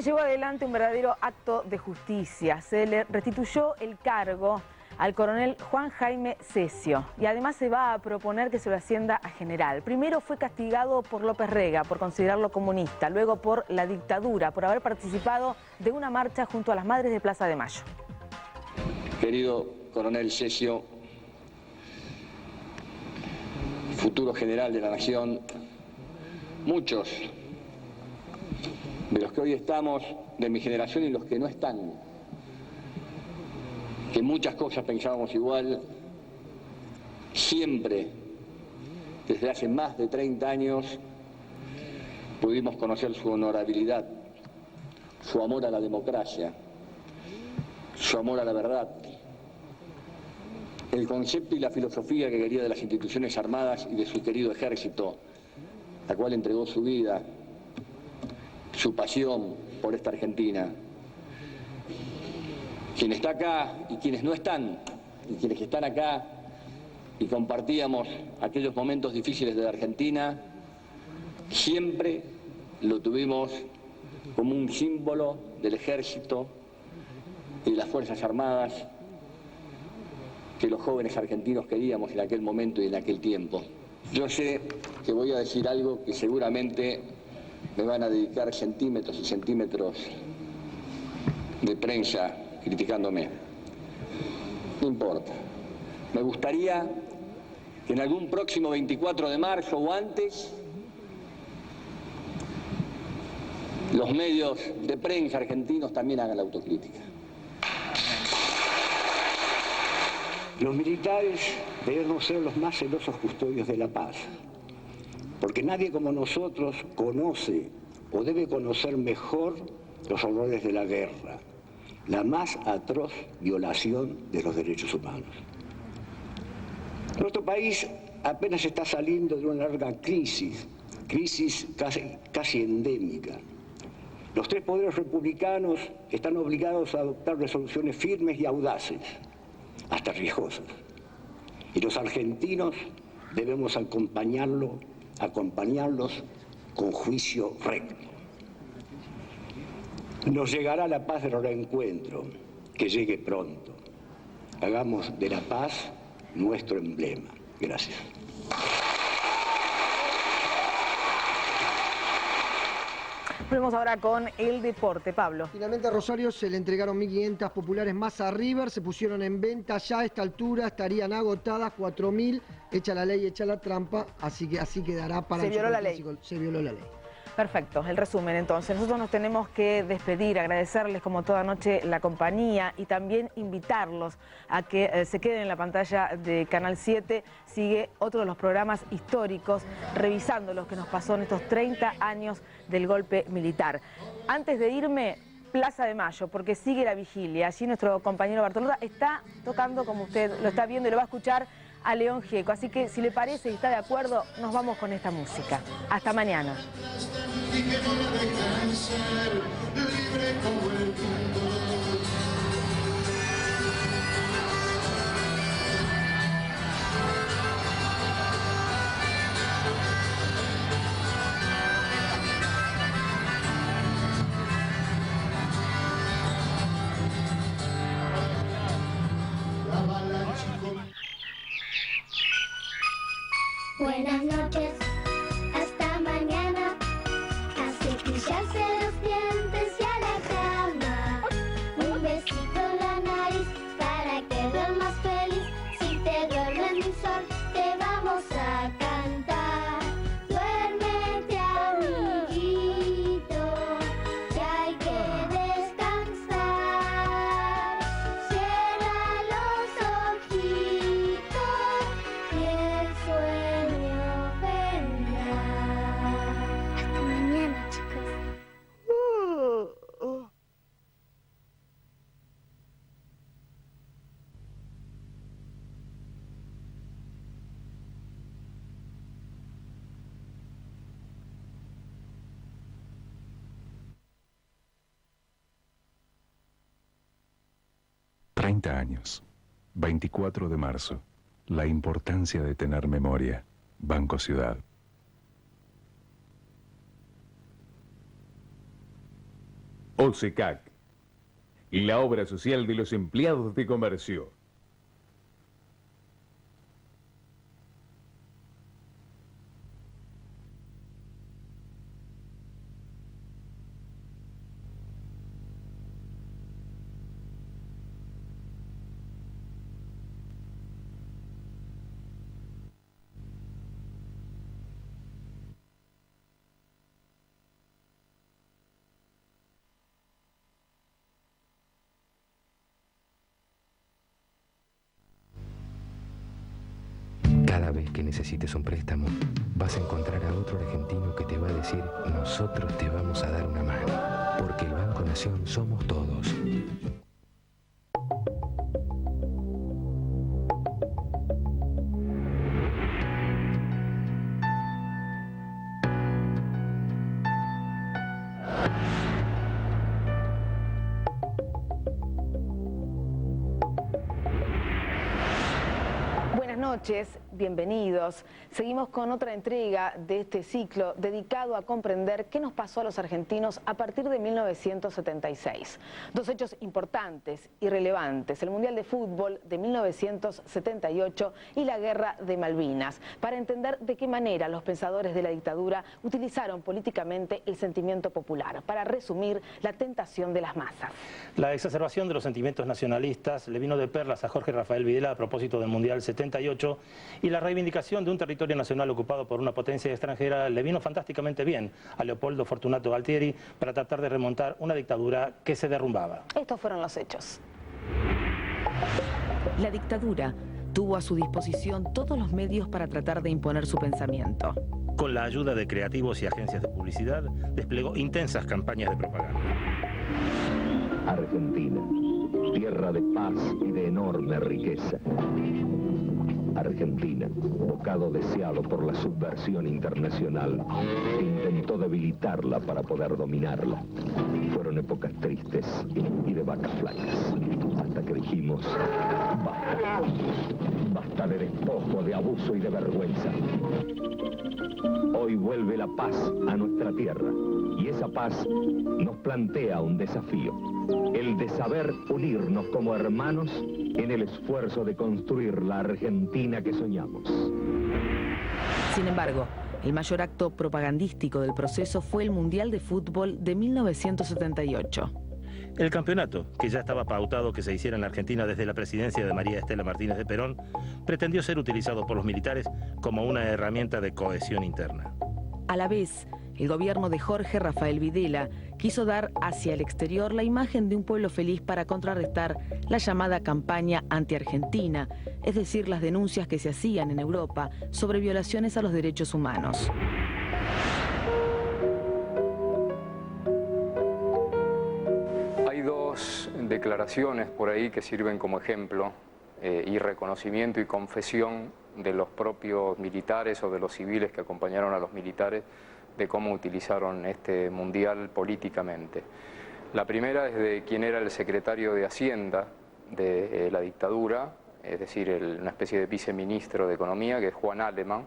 llevó adelante un verdadero acto de justicia. Se le restituyó el cargo al coronel Juan Jaime Cesio y además se va a proponer que se lo ascienda a general. Primero fue castigado por López Rega por considerarlo comunista, luego por la dictadura, por haber participado de una marcha junto a las madres de Plaza de Mayo. Querido coronel Cesio, futuro general de la Nación, muchos de los que hoy estamos, de mi generación y los que no están, que muchas cosas pensábamos igual, siempre, desde hace más de 30 años, pudimos conocer su honorabilidad, su amor a la democracia, su amor a la verdad, el concepto y la filosofía que quería de las instituciones armadas y de su querido ejército, al cual entregó su vida, su pasión por esta Argentina. Quien está acá y quienes no están, y quienes están acá y compartíamos aquellos momentos difíciles de la Argentina, siempre lo tuvimos como un símbolo del ejército y de las Fuerzas Armadas que los jóvenes argentinos queríamos en aquel momento y en aquel tiempo. Yo sé que voy a decir algo que seguramente me van a dedicar centímetros y centímetros de prensa criticándome. No importa. Me gustaría que en algún próximo 24 de marzo o antes los medios de prensa argentinos también hagan la autocrítica. Los militares debemos ser los más celosos custodios de la paz, porque nadie como nosotros conoce o debe conocer mejor los horrores de la guerra, la más atroz violación de los derechos humanos. Nuestro país apenas está saliendo de una larga crisis casi endémica. Los tres poderes republicanos están obligados a adoptar resoluciones firmes y audaces, hasta riesgosas. Y los argentinos debemos acompañarlos con juicio recto. Nos llegará la paz del reencuentro, que llegue pronto. Hagamos de la paz nuestro emblema. Gracias. Volvemos ahora con el deporte, Pablo. Finalmente a Rosario se le entregaron 1.500 populares más a River, se pusieron en venta ya a esta altura, estarían agotadas 4.000, echa la ley, echa la trampa, así quedará para Se el violó la ley. Superclásico. Se violó la ley. Perfecto, el resumen entonces. Nosotros nos tenemos que despedir, agradecerles como toda noche la compañía y también invitarlos a que se queden en la pantalla de Canal 7. Sigue otro de los programas históricos, revisando lo que nos pasó en estos 30 años del golpe militar. Antes de irme, Plaza de Mayo, porque sigue la vigilia. Allí nuestro compañero Bartolota está tocando, como usted lo está viendo y lo va a escuchar, a León Gieco. Así que si le parece y está de acuerdo, nos vamos con esta música. Hasta mañana. Y que no me dejan ser libre como el mundo. La avalancha con... Buenas noches, hasta mañana. A cepillarse los dientes y a la cama. Un besito en la nariz para que duermas feliz. Si te duerme mi sol, te vamos a cantar. Duérmete, amiguito, que hay que descansar. Cierra los ojitos y el sueño vendrá. Hasta mañana, chicos. 30 años. 24 de marzo. La importancia de tener memoria. Banco Ciudad. OSECAC y la obra social de los empleados de comercio. Cada vez que necesites un préstamo, vas a encontrar a otro argentino que te va a decir: nosotros te vamos a dar una mano, porque el Banco Nación somos todos. Buenas noches, bienvenidos. Seguimos con otra entrega de este ciclo dedicado a comprender qué nos pasó a los argentinos a partir de 1976. Dos hechos importantes y relevantes: el Mundial de Fútbol de 1978 y la Guerra de Malvinas, para entender de qué manera los pensadores de la dictadura utilizaron políticamente el sentimiento popular, para resumir, la tentación de las masas. La exacerbación de los sentimientos nacionalistas le vino de perlas a Jorge Rafael Videla a propósito del Mundial 78, y la reivindicación de un territorio nacional ocupado por una potencia extranjera le vino fantásticamente bien a Leopoldo Fortunato Galtieri para tratar de remontar una dictadura que se derrumbaba. Estos fueron los hechos. La dictadura tuvo a su disposición todos los medios para tratar de imponer su pensamiento. Con la ayuda de creativos y agencias de publicidad, desplegó intensas campañas de propaganda. Argentina, tierra de paz y de enorme riqueza. Argentina, bocado deseado por la subversión internacional, que intentó debilitarla para poder dominarla. Fueron épocas tristes y de vacas flacas, hasta que dijimos: basta, basta de despojo, de abuso y de vergüenza. Hoy vuelve la paz a nuestra tierra, y esa paz nos plantea un desafío: el de saber unirnos como hermanos en el esfuerzo de construir la Argentina que soñamos. Sin embargo, el mayor acto propagandístico del proceso fue el Mundial de Fútbol de 1978. El campeonato, que ya estaba pautado que se hiciera en la Argentina desde la presidencia de María Estela Martínez de Perón, pretendió ser utilizado por los militares como una herramienta de cohesión interna. A la vez, el gobierno de Jorge Rafael Videla quiso dar hacia el exterior la imagen de un pueblo feliz para contrarrestar la llamada campaña anti-argentina, es decir, las denuncias que se hacían en Europa sobre violaciones a los derechos humanos. Hay dos declaraciones por ahí que sirven como ejemplo y reconocimiento y confesión de los propios militares o de los civiles que acompañaron a los militares de cómo utilizaron este mundial políticamente. La primera es de quien era el secretario de Hacienda de la dictadura, es decir, una especie de viceministro de Economía, que es Juan Alemán,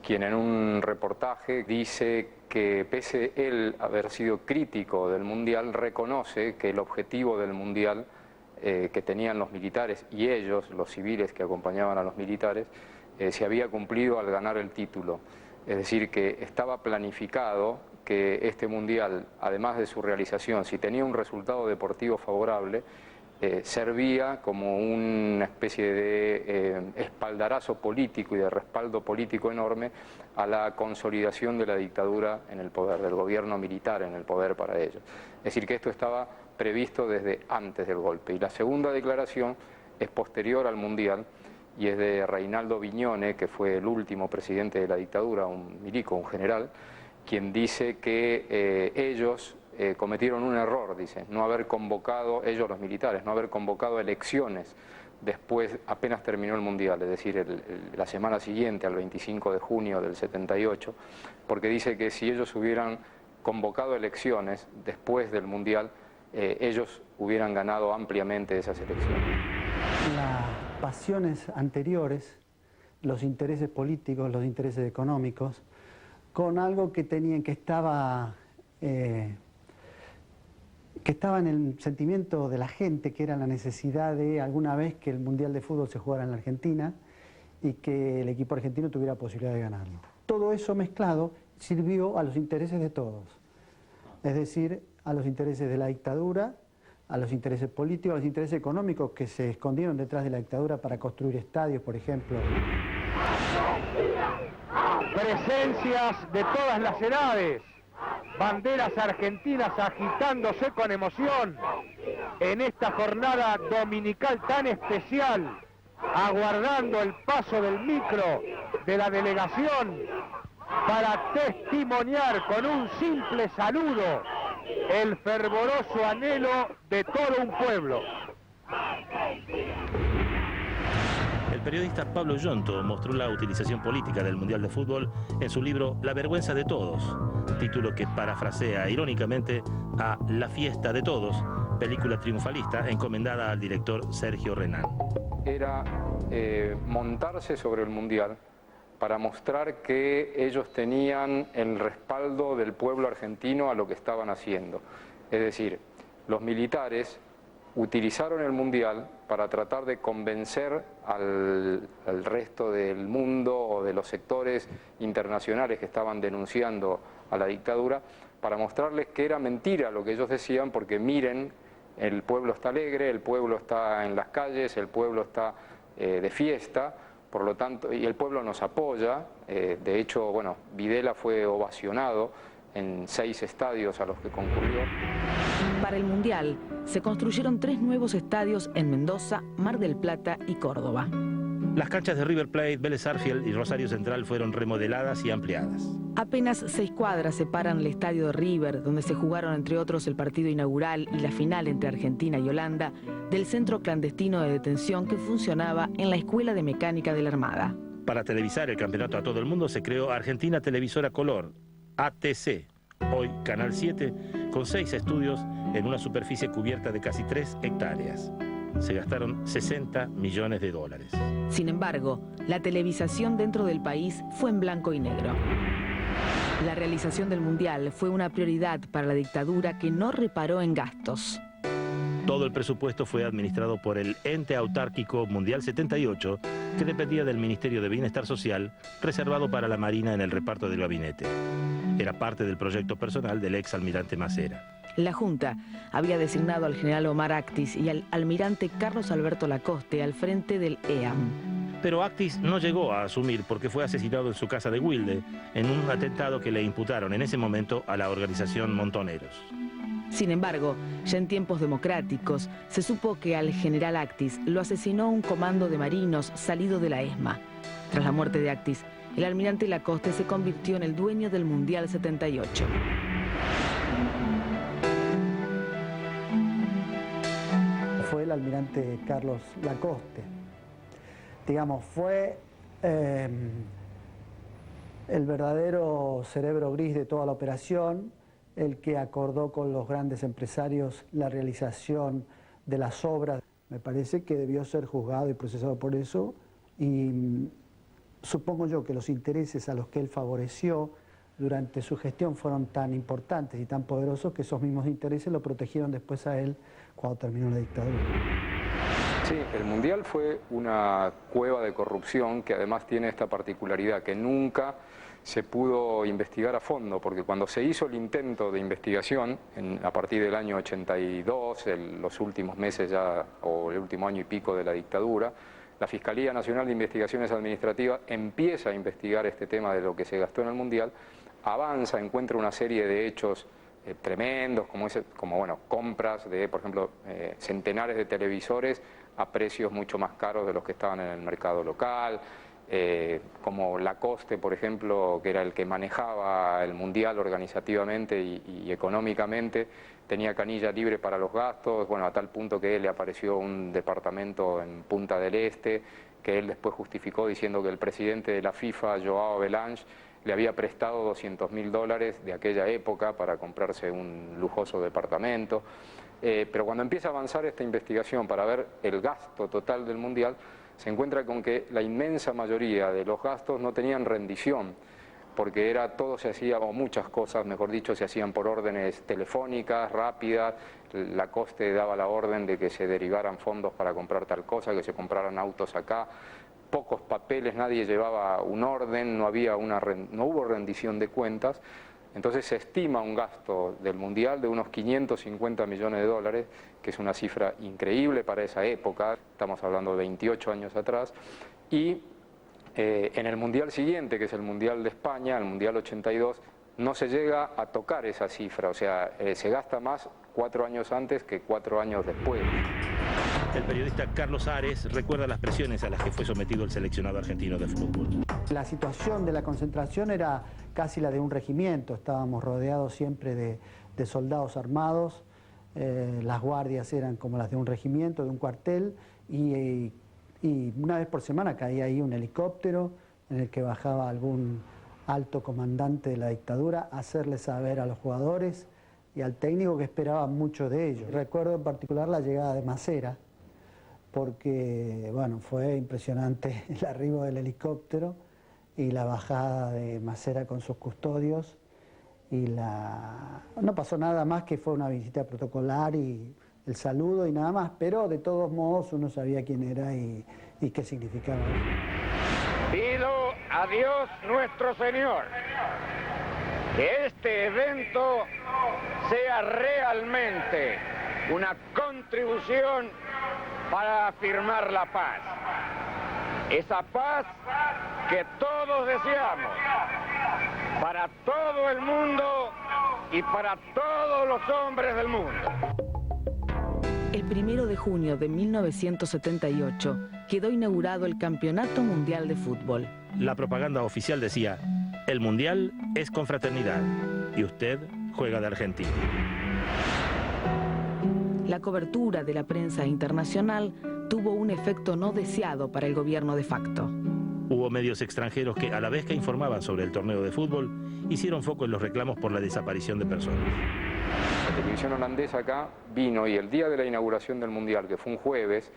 quien en un reportaje dice que pese él haber sido crítico del mundial, reconoce que el objetivo del mundial que tenían los militares y ellos, los civiles que acompañaban a los militares, se había cumplido al ganar el título. Es decir, que estaba planificado que este mundial, además de su realización, si tenía un resultado deportivo favorable, servía como una especie de espaldarazo político y de respaldo político enorme a la consolidación de la dictadura en el poder, del gobierno militar en el poder para ellos. Es decir, que esto estaba previsto desde antes del golpe. Y la segunda declaración es posterior al mundial, y es de Reinaldo Viñone, que fue el último presidente de la dictadura, un milico, un general, quien dice que ellos cometieron un error, dice, no haber convocado, ellos los militares, no haber convocado elecciones después, apenas terminó el Mundial, es decir, la semana siguiente, al 25 de junio del 78, porque dice que si ellos hubieran convocado elecciones después del Mundial, ellos hubieran ganado ampliamente esas elecciones. Las pasiones anteriores, los intereses políticos, los intereses económicos, con algo que estaba que estaba en el sentimiento de la gente, que era la necesidad de alguna vez que el Mundial de Fútbol se jugara en la Argentina y que el equipo argentino tuviera posibilidad de ganarlo. Todo eso mezclado sirvió a los intereses de todos, es decir, a los intereses de la dictadura, a los intereses políticos, a los intereses económicos que se escondieron detrás de la dictadura para construir estadios, por ejemplo. Presencias de todas las edades, banderas argentinas agitándose con emoción en esta jornada dominical tan especial, aguardando el paso del micro de la delegación para testimoniar con un simple saludo el fervoroso anhelo de todo un pueblo. El periodista Pablo Yonto mostró la utilización política del Mundial de Fútbol en su libro La vergüenza de todos, título que parafrasea irónicamente a La fiesta de todos, película triunfalista encomendada al director Sergio Renán. Era montarse sobre el Mundial para mostrar que ellos tenían el respaldo del pueblo argentino a lo que estaban haciendo. Es decir, los militares utilizaron el Mundial para tratar de convencer al resto del mundo o de los sectores internacionales que estaban denunciando a la dictadura, para mostrarles que era mentira lo que ellos decían, porque miren, el pueblo está alegre, el pueblo está en las calles, el pueblo está de fiesta, por lo tanto, y el pueblo nos apoya. De hecho, bueno, Videla fue ovacionado en 6 estadios a los que concurrió. Para el Mundial se construyeron 3 nuevos estadios en Mendoza, Mar del Plata y Córdoba. Las canchas de River Plate, Vélez Sarsfield y Rosario Central fueron remodeladas y ampliadas. Apenas 6 cuadras separan el estadio de River, donde se jugaron entre otros el partido inaugural y la final entre Argentina y Holanda, del centro clandestino de detención que funcionaba en la Escuela de Mecánica de la Armada. Para televisar el campeonato a todo el mundo se creó Argentina Televisora Color, ATC, hoy Canal 7, con 6 estudios en una superficie cubierta de casi 3 hectáreas. Se gastaron $60 millones. Sin embargo, la televisación dentro del país fue en blanco y negro. La realización del Mundial fue una prioridad para la dictadura que no reparó en gastos. Todo el presupuesto fue administrado por el ente autárquico Mundial 78, que dependía del Ministerio de Bienestar Social, reservado para la Marina en el reparto del gabinete. Era parte del proyecto personal del ex almirante Macera. La Junta había designado al general Omar Actis y al almirante Carlos Alberto Lacoste al frente del EAM. Pero Actis no llegó a asumir porque fue asesinado en su casa de Wilde en un atentado que le imputaron en ese momento a la organización Montoneros. Sin embargo, ya en tiempos democráticos, se supo que al general Actis lo asesinó un comando de marinos salido de la ESMA. Tras la muerte de Actis, el almirante Lacoste se convirtió en el dueño del Mundial 78. Fue el almirante Carlos Lacoste. Digamos, fue el verdadero cerebro gris de toda la operación, el que acordó con los grandes empresarios la realización de las obras. Me parece que debió ser juzgado y procesado por eso, y supongo yo que los intereses a los que él favoreció durante su gestión fueron tan importantes y tan poderosos que esos mismos intereses lo protegieron después a él cuando terminó la dictadura. Sí, el Mundial fue una cueva de corrupción que además tiene esta particularidad, que nunca se pudo investigar a fondo, porque cuando se hizo el intento de investigación, a partir del año 82, los últimos meses ya, o el último año y pico de la dictadura, la Fiscalía Nacional de Investigaciones Administrativas empieza a investigar este tema de lo que se gastó en el Mundial, avanza, encuentra una serie de hechos tremendos, como compras de, por ejemplo, centenares de televisores a precios mucho más caros de los que estaban en el mercado local, como Lacoste, por ejemplo, que era el que manejaba el Mundial organizativamente y económicamente, tenía canilla libre para los gastos, bueno, a tal punto que le apareció un departamento en Punta del Este, que él después justificó diciendo que el presidente de la FIFA, Joao Belange, le había prestado $200.000 de aquella época para comprarse un lujoso departamento. Pero cuando empieza a avanzar esta investigación para ver el gasto total del Mundial, se encuentra con que la inmensa mayoría de los gastos no tenían rendición, porque todo se hacía, o muchas cosas, mejor dicho, se hacían por órdenes telefónicas, rápidas. La Coste daba la orden de que se derivaran fondos para comprar tal cosa, que se compraran autos acá. Pocos papeles, nadie llevaba un orden, no hubo rendición de cuentas. Entonces se estima un gasto del Mundial de unos 550 millones de dólares, que es una cifra increíble para esa época, estamos hablando de 28 años atrás, y en el Mundial siguiente, que es el Mundial de España, el Mundial 82, no se llega a tocar esa cifra, o sea, se gasta más 4 años antes que 4 años después. El periodista Carlos Ares recuerda las presiones a las que fue sometido el seleccionado argentino de fútbol. La situación de la concentración era casi la de un regimiento, estábamos rodeados siempre de soldados armados, las guardias eran como las de un regimiento, de un cuartel, y una vez por semana caía ahí un helicóptero en el que bajaba algún alto comandante de la dictadura a hacerle saber a los jugadores y al técnico que esperaba mucho de ellos. Recuerdo en particular la llegada de Masera, porque bueno, fue impresionante el arribo del helicóptero y la bajada de Masera con sus custodios, y no pasó nada más, que fue una visita protocolar y el saludo y nada más, pero de todos modos uno sabía quién era y qué significaba. Pido a Dios nuestro Señor que este evento sea realmente una contribución para afirmar la paz. Esa paz que todos deseamos para todo el mundo y para todos los hombres del mundo. El 1 de junio de 1978 quedó inaugurado el Campeonato Mundial de Fútbol. La propaganda oficial decía: el Mundial es con fraternidad y usted juega de Argentina. La cobertura de la prensa internacional tuvo un efecto no deseado para el gobierno de facto. Hubo medios extranjeros que, a la vez que informaban sobre el torneo de fútbol, hicieron foco en los reclamos por la desaparición de personas. La televisión holandesa acá vino, y el día de la inauguración del Mundial, que fue un jueves,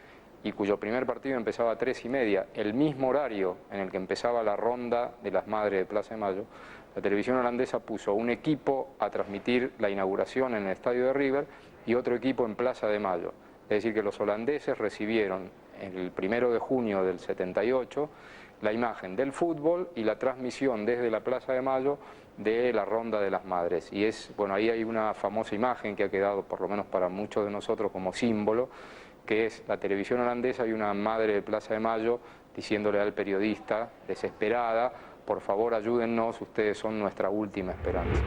y cuyo primer partido empezaba a 3:30, el mismo horario en el que empezaba la ronda de las madres de Plaza de Mayo, la televisión holandesa puso un equipo a transmitir la inauguración en el estadio de River y otro equipo en Plaza de Mayo. Es decir, que los holandeses recibieron el 1 de junio del 78 la imagen del fútbol y la transmisión desde la Plaza de Mayo de la ronda de las madres. Y bueno, ahí hay una famosa imagen que ha quedado, por lo menos para muchos de nosotros, como símbolo, que es la televisión holandesa y una madre de Plaza de Mayo diciéndole al periodista, desesperada: por favor ayúdennos, ustedes son nuestra última esperanza.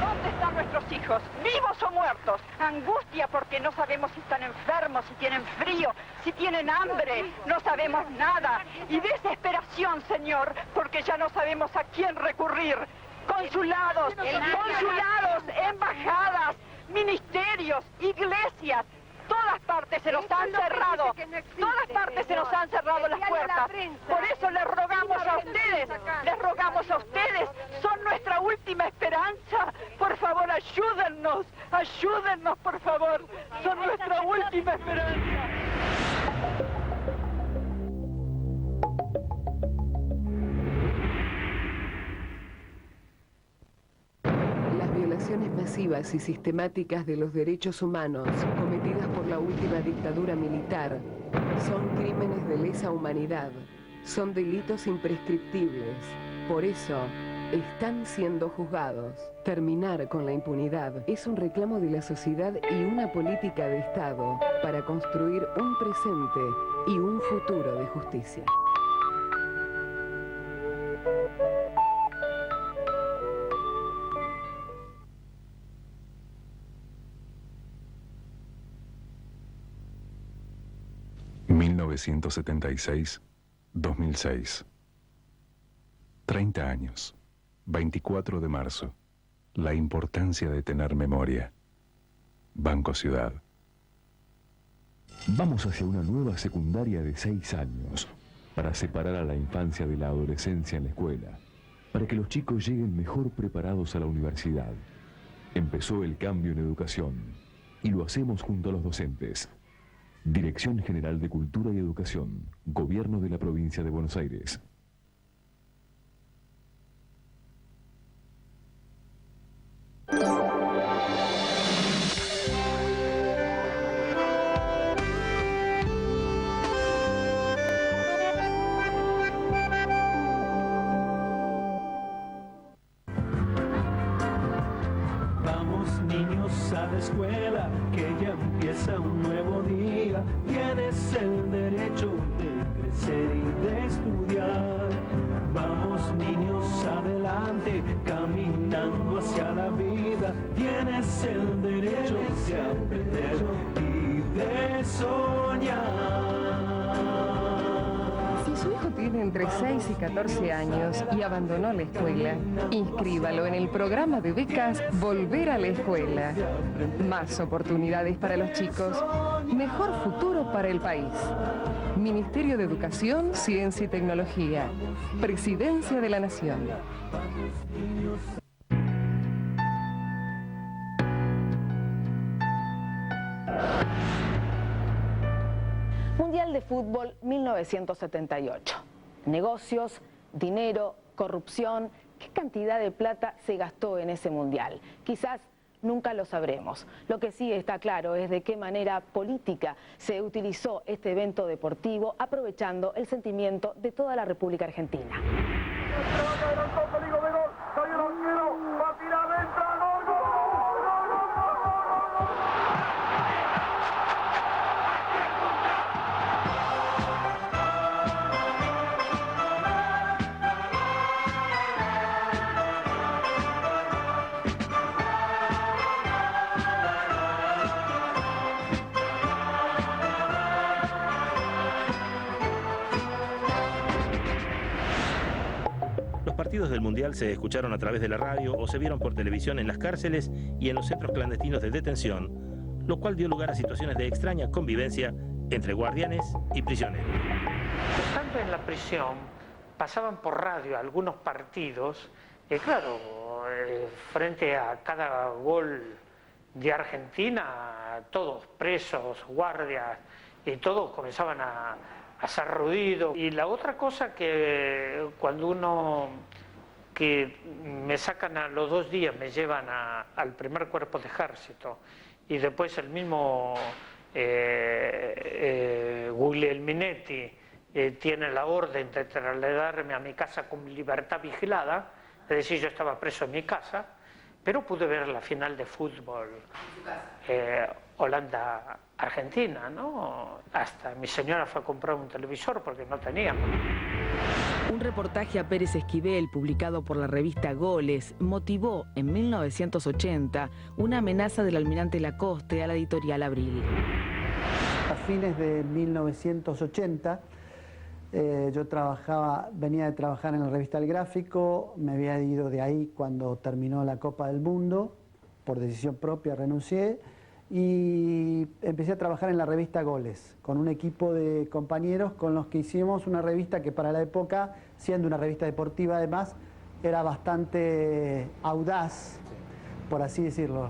¿Dónde están nuestros hijos? ¿Vivos o muertos? Angustia porque no sabemos si están enfermos, si tienen frío, si tienen hambre. No sabemos nada. Y desesperación, Señor, porque ya no sabemos a quién recurrir. Consulados, embajadas, ministerios, iglesias. Todas partes se nos han cerrado, todas partes se nos han cerrado las puertas. Por eso les rogamos a ustedes, son nuestra última esperanza. Por favor, ayúdennos, por favor, son nuestra última esperanza. Violaciones masivas y sistemáticas de los derechos humanos cometidas por la última dictadura militar son crímenes de lesa humanidad, son delitos imprescriptibles. Por eso, están siendo juzgados. Terminar con la impunidad es un reclamo de la sociedad y una política de Estado para construir un presente y un futuro de justicia. ...1976-2006... 30 años... 24 de marzo... La importancia de tener memoria... Banco Ciudad. Vamos hacia una nueva secundaria de 6 años... para separar a la infancia de la adolescencia en la escuela... para que los chicos lleguen mejor preparados a la universidad. Empezó el cambio en educación... y lo hacemos junto a los docentes... Dirección General de Cultura y Educación, Gobierno de la Provincia de Buenos Aires. escuela, que ya empieza un nuevo día. Tienes el derecho de crecer y de estudiar. Vamos niños adelante, caminando hacia la vida. Tienes el derecho de aprender y de soñar. Si su hijo tiene entre 6 y 14 años y abandonó la escuela, inscríbalo en el programa de becas Volver a la Escuela. Más oportunidades para los chicos, mejor futuro para el país. Ministerio de Educación, Ciencia y Tecnología. Presidencia de la Nación. Mundial de Fútbol 1978. Negocios, dinero, corrupción. ¿Qué cantidad de plata se gastó en ese mundial? Quizás nunca lo sabremos. Lo que sí está claro es de qué manera política se utilizó este evento deportivo, aprovechando el sentimiento de toda la República Argentina. Los partidos del Mundial se escucharon a través de la radio o se vieron por televisión en las cárceles y en los centros clandestinos de detención, lo cual dio lugar a situaciones de extraña convivencia entre guardianes y prisioneros. Estando en la prisión, pasaban por radio algunos partidos, y claro, frente a cada gol de Argentina, todos presos, guardias, y todos comenzaban a hacer ruido. Y la otra cosa que cuando que me sacan a los 2 días, me llevan al primer cuerpo de ejército, y después el mismo Guglielminetti tiene la orden de trasladarme a mi casa con libertad vigilada, es decir, yo estaba preso en mi casa, pero pude ver la final de fútbol Holanda-Argentina, ¿no? Hasta mi señora fue a comprar un televisor porque no teníamos. Un reportaje a Pérez Esquivel, publicado por la revista Goles, motivó en 1980 una amenaza del almirante Lacoste a la editorial Abril. A fines de 1980, yo venía de trabajar en la revista El Gráfico, me había ido de ahí cuando terminó la Copa del Mundo, por decisión propia renuncié, y empecé a trabajar en la revista Goles, con un equipo de compañeros con los que hicimos una revista que para la época, siendo una revista deportiva además, era bastante audaz, por así decirlo.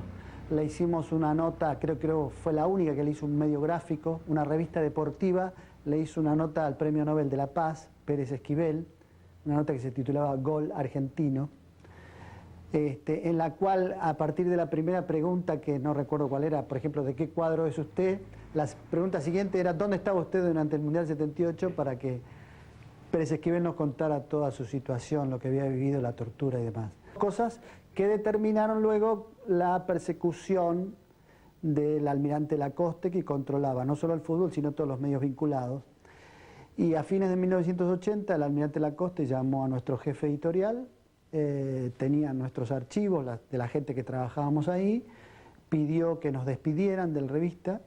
Le hicimos una nota, creo que fue la única que le hizo un medio gráfico, una revista deportiva, le hizo una nota al Premio Nobel de la Paz, Pérez Esquivel, una nota que se titulaba Gol Argentino, en la cual, a partir de la primera pregunta, que no recuerdo cuál era, por ejemplo, ¿de qué cuadro es usted?, la pregunta siguiente era ¿dónde estaba usted durante el Mundial 78?, para que Pérez Esquivel nos contara toda su situación, lo que había vivido, la tortura y demás. Cosas que determinaron luego la persecución del almirante Lacoste, que controlaba no solo el fútbol, sino todos los medios vinculados. Y a fines de 1980 el almirante Lacoste llamó a nuestro jefe editorial, tenía nuestros archivos de la gente que trabajábamos ahí, pidió que nos despidieran de la revista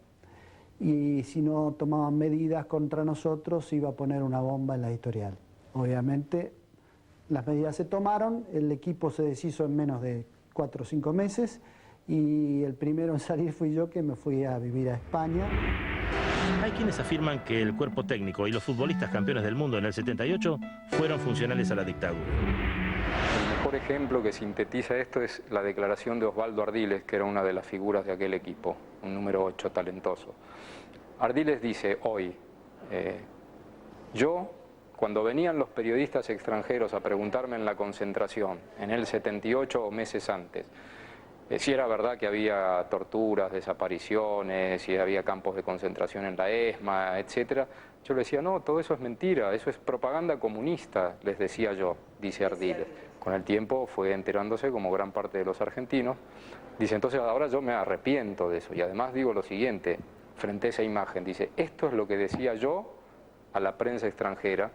y si no tomaban medidas contra nosotros iba a poner una bomba en la editorial. Obviamente las medidas se tomaron, el equipo se deshizo en menos de 4 o 5 meses y el primero en salir fui yo, que me fui a vivir a España. Hay quienes afirman que el cuerpo técnico y los futbolistas campeones del mundo en el 78 fueron funcionales a la dictadura. El mejor ejemplo que sintetiza esto es la declaración de Osvaldo Ardiles, que era una de las figuras de aquel equipo, un número 8 talentoso. Ardiles dice hoy, yo, cuando venían los periodistas extranjeros a preguntarme en la concentración, en el 78 o meses antes, si era verdad que había torturas, desapariciones, si había campos de concentración en la ESMA, etc., yo le decía, no, todo eso es mentira, eso es propaganda comunista, les decía yo, dice Ardiles. con el tiempo fue enterándose, como gran parte de los argentinos. Dice, entonces ahora yo me arrepiento de eso. Y además digo lo siguiente, frente a esa imagen, dice, esto es lo que decía yo a la prensa extranjera,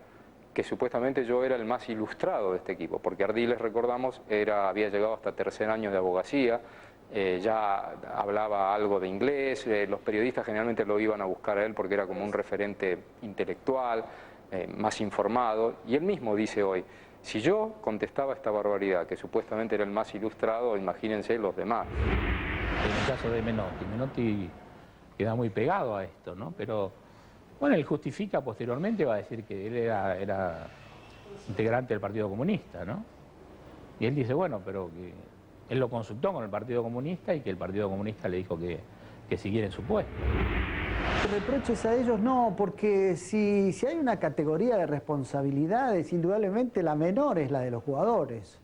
que supuestamente yo era el más ilustrado de este equipo, porque Ardiles, recordamos, había llegado hasta tercer año de abogacía, ya hablaba algo de inglés, los periodistas generalmente lo iban a buscar a él porque era como un referente intelectual, más informado, y él mismo dice hoy, si yo contestaba esta barbaridad, que supuestamente era el más ilustrado, imagínense los demás. En el caso de Menotti queda muy pegado a esto, ¿no? Pero, bueno, él justifica posteriormente, va a decir que él era integrante del Partido Comunista, ¿no? Y él dice, bueno, pero que él lo consultó con el Partido Comunista y que el Partido Comunista le dijo que siguiera en su puesto. Reproches a ellos no, porque si hay una categoría de responsabilidades, indudablemente la menor es la de los jugadores.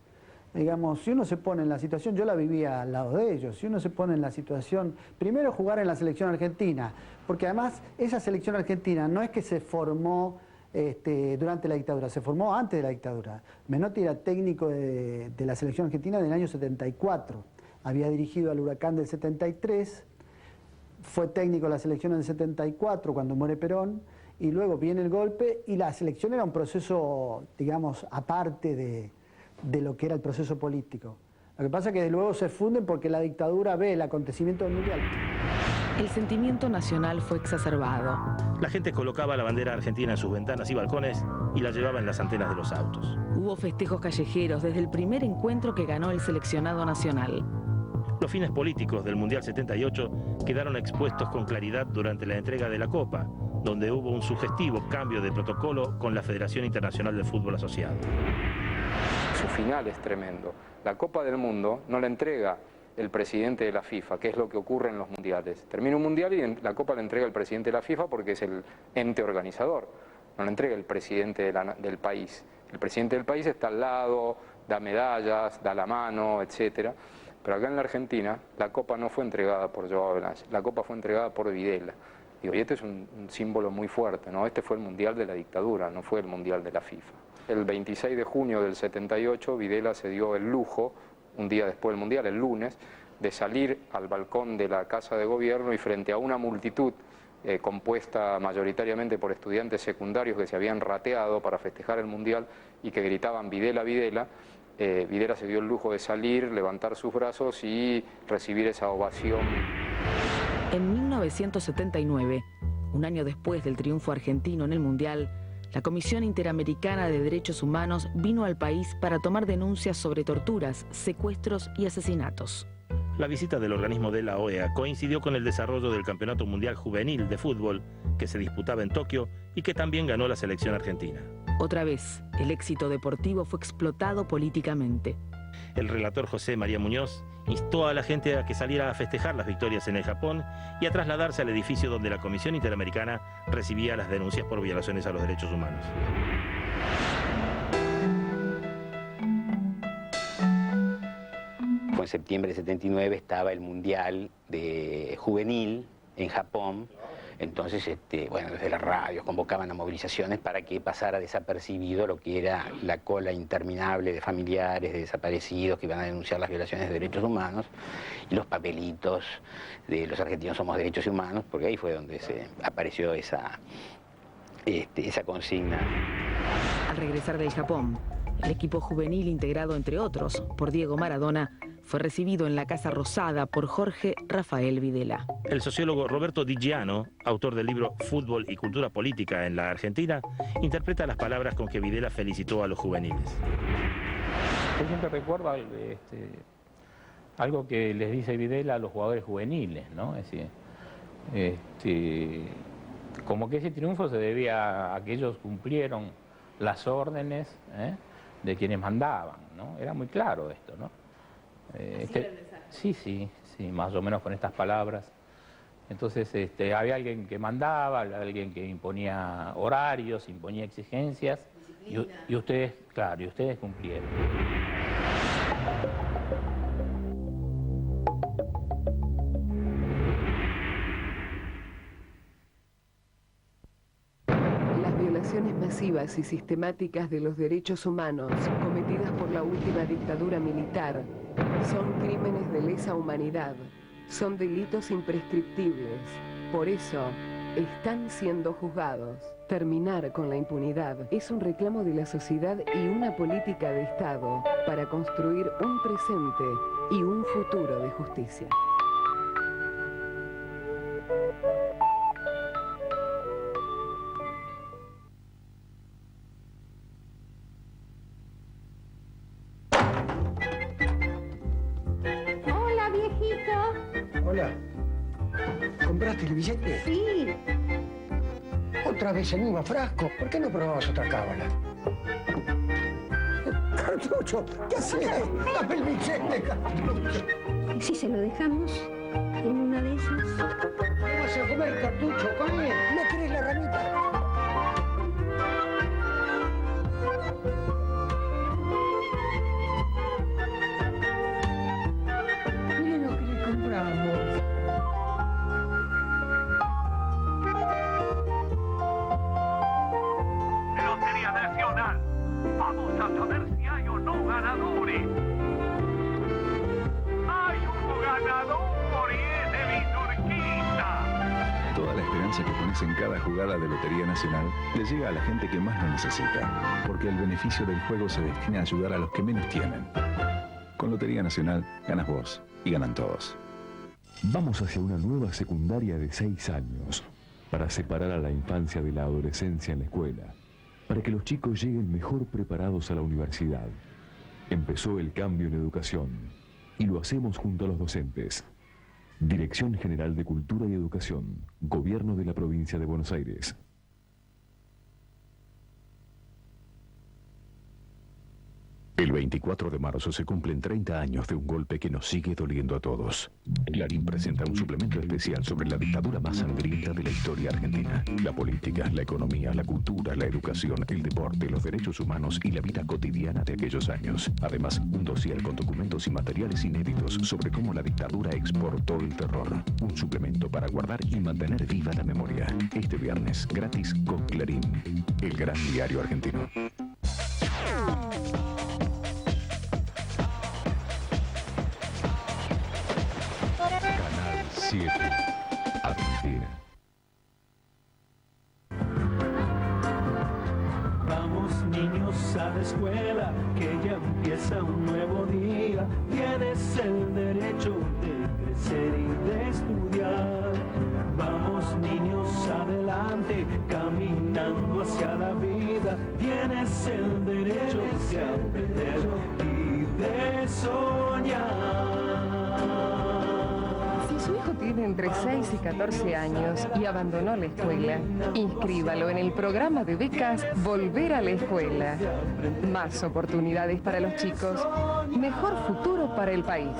Digamos, si uno se pone en la situación, yo la vivía al lado de ellos, si uno se pone en la situación, primero jugar en la selección argentina, porque además esa selección argentina no es que se formó durante la dictadura, se formó antes de la dictadura. Menotti era técnico de la selección argentina del año 74, había dirigido al Huracán del 73, fue técnico de la selección en el 74 cuando muere Perón, y luego viene el golpe y la selección era un proceso, digamos, aparte de lo que era el proceso político. Lo que pasa es que luego se funden porque la dictadura ve el acontecimiento del Mundial. El sentimiento nacional fue exacerbado. La gente colocaba la bandera argentina en sus ventanas y balcones y la llevaba en las antenas de los autos. Hubo festejos callejeros desde el primer encuentro que ganó el seleccionado nacional. Los fines políticos del Mundial 78 quedaron expuestos con claridad durante la entrega de la Copa, donde hubo un sugestivo cambio de protocolo con la Federación Internacional de Fútbol Asociado. Su final es tremendo. La Copa del Mundo no la entrega el presidente de la FIFA, que es lo que ocurre en los mundiales. Termina un mundial y la Copa la entrega el presidente de la FIFA porque es el ente organizador. No la entrega el presidente del país. El presidente del país está al lado, da medallas, da la mano, etcétera. Pero acá en la Argentina, la Copa no fue entregada por Joao Belange, la Copa fue entregada por Videla. Digo, y este es un símbolo muy fuerte, ¿no? Este fue el Mundial de la dictadura, no fue el Mundial de la FIFA. El 26 de junio del 78, Videla se dio el lujo, un día después del Mundial, el lunes, de salir al balcón de la Casa de Gobierno y frente a una multitud compuesta mayoritariamente por estudiantes secundarios que se habían rateado para festejar el Mundial y que gritaban Videla, Videla, Videla se dio el lujo de salir, levantar sus brazos y recibir esa ovación. En 1979, un año después del triunfo argentino en el Mundial, la Comisión Interamericana de Derechos Humanos vino al país para tomar denuncias sobre torturas, secuestros y asesinatos. La visita del organismo de la OEA coincidió con el desarrollo del Campeonato Mundial Juvenil de Fútbol que se disputaba en Tokio y que también ganó la selección argentina. Otra vez, el éxito deportivo fue explotado políticamente. El relator José María Muñoz instó a la gente a que saliera a festejar las victorias en el Japón y a trasladarse al edificio donde la Comisión Interamericana recibía las denuncias por violaciones a los derechos humanos. En septiembre de 79 estaba el Mundial de Juvenil en Japón. Entonces, bueno, desde las radios convocaban a movilizaciones para que pasara desapercibido lo que era la cola interminable de familiares, de desaparecidos que iban a denunciar las violaciones de derechos humanos y los papelitos de los argentinos somos derechos humanos, porque ahí fue donde se apareció esa consigna. Al regresar del Japón, el equipo juvenil, integrado entre otros por Diego Maradona, fue recibido en la Casa Rosada por Jorge Rafael Videla. El sociólogo Roberto Di Giano, autor del libro Fútbol y Cultura Política en la Argentina, interpreta las palabras con que Videla felicitó a los juveniles. Yo siempre recuerdo algo que les dice Videla a los jugadores juveniles, ¿no? Es decir, como que ese triunfo se debía a que ellos cumplieron las órdenes de quienes mandaban, ¿no? Era muy claro esto, ¿no? Sí, más o menos con estas palabras. Entonces había alguien que mandaba, había alguien que imponía horarios, imponía exigencias y ustedes, claro, y ustedes cumplieron. Las violaciones masivas violativas y sistemáticas de los derechos humanos cometidas por la última dictadura militar son crímenes de lesa humanidad, son delitos imprescriptibles. Por eso, están siendo juzgados. Terminar con la impunidad es un reclamo de la sociedad y una política de Estado para construir un presente y un futuro de justicia. Hola, viejito. Hola. ¿Compraste el billete? Sí. Otra vez el mismo frasco. ¿Por qué no probabas otra cábala? Cartucho, ¿qué haces? Dame el billete, Cartucho. ¿Y si se lo dejamos en una de esas? ¿Qué vas a comer, Cartucho? Come. ¿No querés la ramita? Miren lo que le compramos. Lotería Nacional. Vamos a saber si hay o no ganadores. ¡Hay un ganador! ¡Y es de Villurquiza! Toda la esperanza que pones en cada jugada de Lotería Nacional le llega a la gente que más lo necesita, porque el beneficio del juego se destina a ayudar a los que menos tienen. Con Lotería Nacional ganas vos y ganan todos. Vamos hacia una nueva secundaria de 6 años para separar a la infancia de la adolescencia en la escuela, para que los chicos lleguen mejor preparados a la universidad. Empezó el cambio en educación y lo hacemos junto a los docentes. Dirección General de Cultura y Educación, Gobierno de la Provincia de Buenos Aires. El 24 de marzo se cumplen 30 años de un golpe que nos sigue doliendo a todos. Clarín presenta un suplemento especial sobre la dictadura más sangrienta de la historia argentina. La política, la economía, la cultura, la educación, el deporte, los derechos humanos y la vida cotidiana de aquellos años. Además, un dossier con documentos y materiales inéditos sobre cómo la dictadura exportó el terror. Un suplemento para guardar y mantener viva la memoria. Este viernes, gratis con Clarín, el gran diario argentino. Canal 7, Argentina. Vamos niños a la escuela, que ya empieza un nuevo día. Tienes el derecho de crecer y de estudiar. Vamos niños adelante, caminando hacia la vida. Tienes el derecho de aprender y de soñar. Si su hijo tiene entre 6 y 14 años y abandonó la escuela, inscríbalo en el programa de becas Volver a la Escuela. Más oportunidades para los chicos, mejor futuro para el país.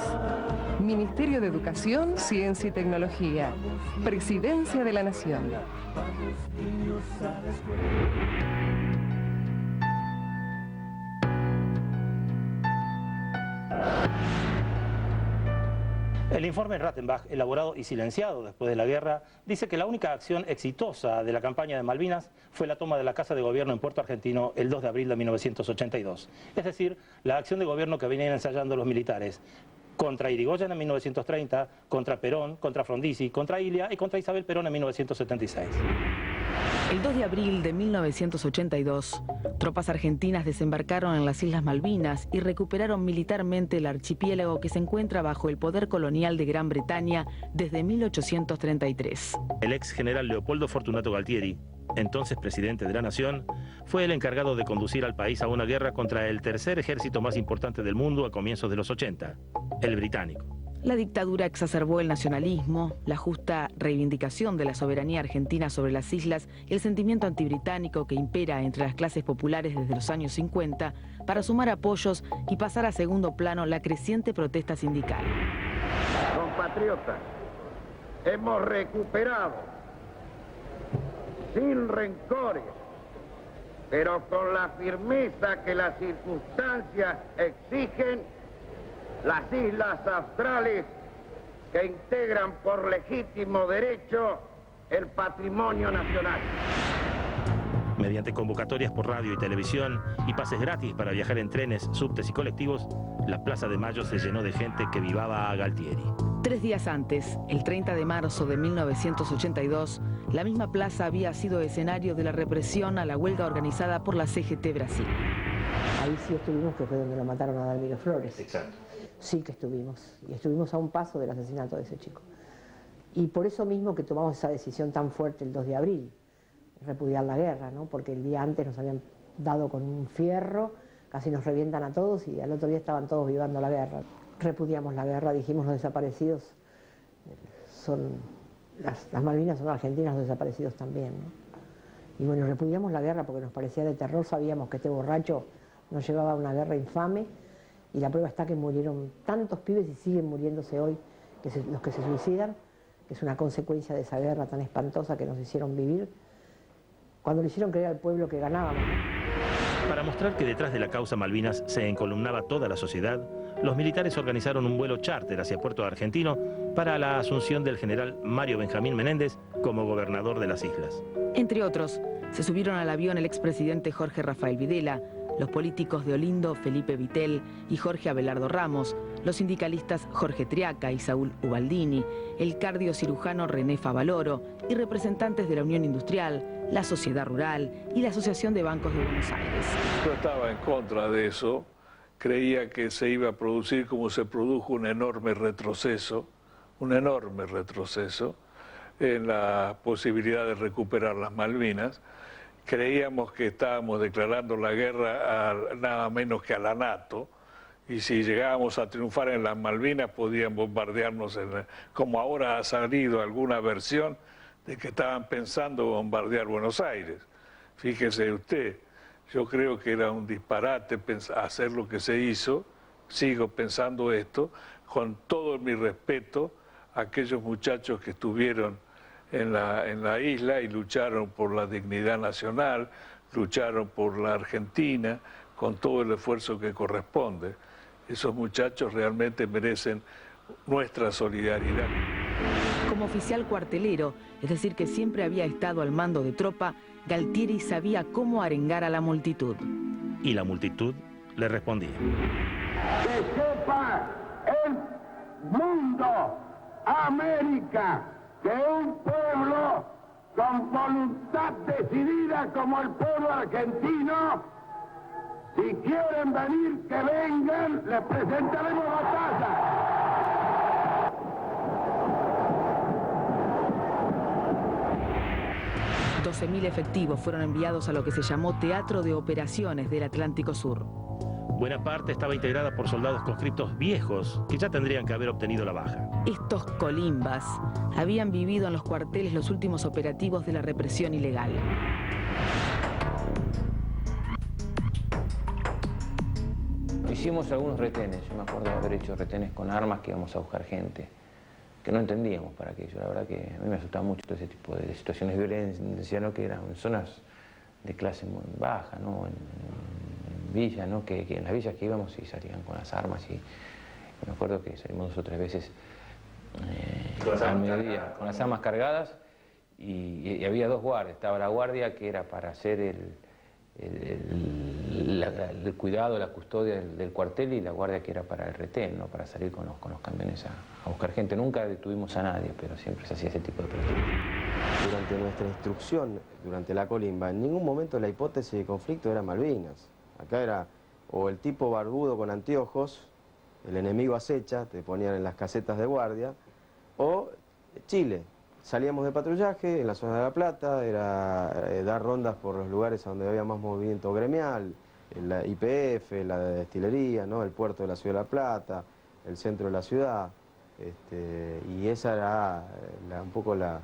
Ministerio de Educación, Ciencia y Tecnología. Presidencia de la Nación. El informe Rattenbach, elaborado y silenciado después de la guerra, dice que la única acción exitosa de la campaña de Malvinas fue la toma de la Casa de Gobierno en Puerto Argentino el 2 de abril de 1982. Es decir, la acción de gobierno que venían ensayando los militares contra Irigoyen en 1930, contra Perón, contra Frondizi, contra Ilia y contra Isabel Perón en 1976. El 2 de abril de 1982, tropas argentinas desembarcaron en las Islas Malvinas y recuperaron militarmente el archipiélago que se encuentra bajo el poder colonial de Gran Bretaña desde 1833. El ex general Leopoldo Fortunato Galtieri, entonces presidente de la Nación, fue el encargado de conducir al país a una guerra contra el tercer ejército más importante del mundo a comienzos de los 80, el británico. La dictadura exacerbó el nacionalismo, la justa reivindicación de la soberanía argentina sobre las islas y el sentimiento antibritánico que impera entre las clases populares desde los años 50 para sumar apoyos y pasar a segundo plano la creciente protesta sindical. Compatriotas, hemos recuperado, sin rencores, pero con la firmeza que las circunstancias exigen, las islas australes que integran por legítimo derecho el patrimonio nacional. Mediante convocatorias por radio y televisión y pases gratis para viajar en trenes, subtes y colectivos, la Plaza de Mayo se llenó de gente que vivaba a Galtieri. 3 días antes, el 30 de marzo de 1982, la misma plaza había sido escenario de la represión a la huelga organizada por la CGT Brasil. Ahí sí estuvimos, que fue donde lo mataron a Dalmiro Flores. Exacto. Sí que estuvimos, y estuvimos a un paso del asesinato de ese chico. Y por eso mismo que tomamos esa decisión tan fuerte el 2 de abril, repudiar la guerra, ¿no? Porque el día antes nos habían dado con un fierro, casi nos revientan a todos y al otro día estaban todos vivando la guerra. Repudiamos la guerra, dijimos los desaparecidos son, las Malvinas son argentinas, los desaparecidos también, ¿no? Y bueno, repudiamos la guerra porque nos parecía de terror, sabíamos que este borracho nos llevaba a una guerra infame y la prueba está que murieron tantos pibes y siguen muriéndose hoy los que se suicidan, que es una consecuencia de esa guerra tan espantosa que nos hicieron vivir, cuando le hicieron creer al pueblo que ganábamos. Para mostrar que detrás de la causa Malvinas se encolumnaba toda la sociedad, los militares organizaron un vuelo charter hacia Puerto Argentino para la asunción del general Mario Benjamín Menéndez como gobernador de las islas. Entre otros, se subieron al avión el expresidente Jorge Rafael Videla, los políticos de Olindo Felipe Vitel y Jorge Abelardo Ramos, los sindicalistas Jorge Triaca y Saúl Ubaldini, el cardiocirujano René Favaloro y representantes de la Unión Industrial, la Sociedad Rural y la Asociación de Bancos de Buenos Aires. Yo estaba en contra de eso, creía que se iba a producir como se produjo un enorme retroceso en la posibilidad de recuperar las Malvinas. Creíamos que estábamos declarando la guerra a nada menos que a la NATO, y si llegábamos a triunfar en las Malvinas podían bombardearnos, como ahora ha salido alguna versión de que estaban pensando bombardear Buenos Aires. Fíjese usted, yo creo que era un disparate hacer lo que se hizo, sigo pensando esto, con todo mi respeto a aquellos muchachos que estuvieron en la isla y lucharon por la dignidad nacional, lucharon por la Argentina, con todo el esfuerzo que corresponde. Esos muchachos realmente merecen nuestra solidaridad. Como oficial cuartelero, es decir que siempre había estado al mando de tropa, Galtieri sabía cómo arengar a la multitud. Y la multitud le respondía. Que sepa el mundo, América, que un pueblo con voluntad decidida como el pueblo argentino, si quieren venir, que vengan, les presentaremos batalla. 12.000 efectivos fueron enviados a lo que se llamó Teatro de Operaciones del Atlántico Sur. Buena parte estaba integrada por soldados conscriptos viejos que ya tendrían que haber obtenido la baja. Estos colimbas habían vivido en los cuarteles los últimos operativos de la represión ilegal. Hicimos algunos retenes, yo me acuerdo de haber hecho retenes con armas que íbamos a buscar gente, que no entendíamos para aquello. La verdad que a mí me asustaba mucho todo ese tipo de situaciones de violencia, ¿no? Que eran en zonas de clase muy baja, ¿no? En villas, ¿no? Que en las villas que íbamos sí salían con las armas y me acuerdo que salimos 2 o 3 veces al mediodía con las armas cargadas y había 2 guardias. Estaba la guardia que era para hacer el cuidado, la custodia del cuartel, y la guardia que era para el retén, ¿no? Para salir con los camiones a buscar gente. Nunca detuvimos a nadie, pero siempre se hacía ese tipo de operaciones. Durante nuestra instrucción, durante la colimba, en ningún momento la hipótesis de conflicto era Malvinas. Acá era o el tipo barbudo con anteojos, el enemigo acecha, te ponían en las casetas de guardia, o Chile. Salíamos de patrullaje en la zona de La Plata, era dar rondas por los lugares donde había más movimiento gremial, la YPF, la destilería, ¿no? El puerto de la ciudad de La Plata, el centro de la ciudad, y esa era un poco la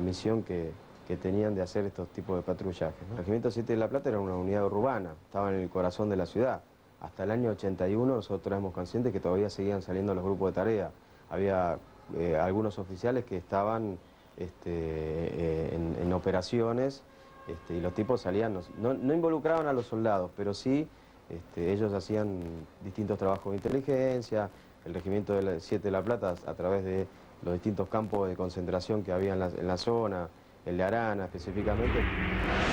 misión que tenían de hacer estos tipos de patrullajes, ¿no? El Regimiento 7 de La Plata era una unidad urbana, estaba en el corazón de la ciudad. Hasta el año 81 nosotros éramos conscientes que todavía seguían saliendo los grupos de tarea. Había algunos oficiales que estaban en operaciones, y los tipos salían, no involucraban a los soldados, pero sí ellos hacían distintos trabajos de inteligencia. El Regimiento 7 de La Plata, a través de los distintos campos de concentración que había en la zona, el de Arana específicamente.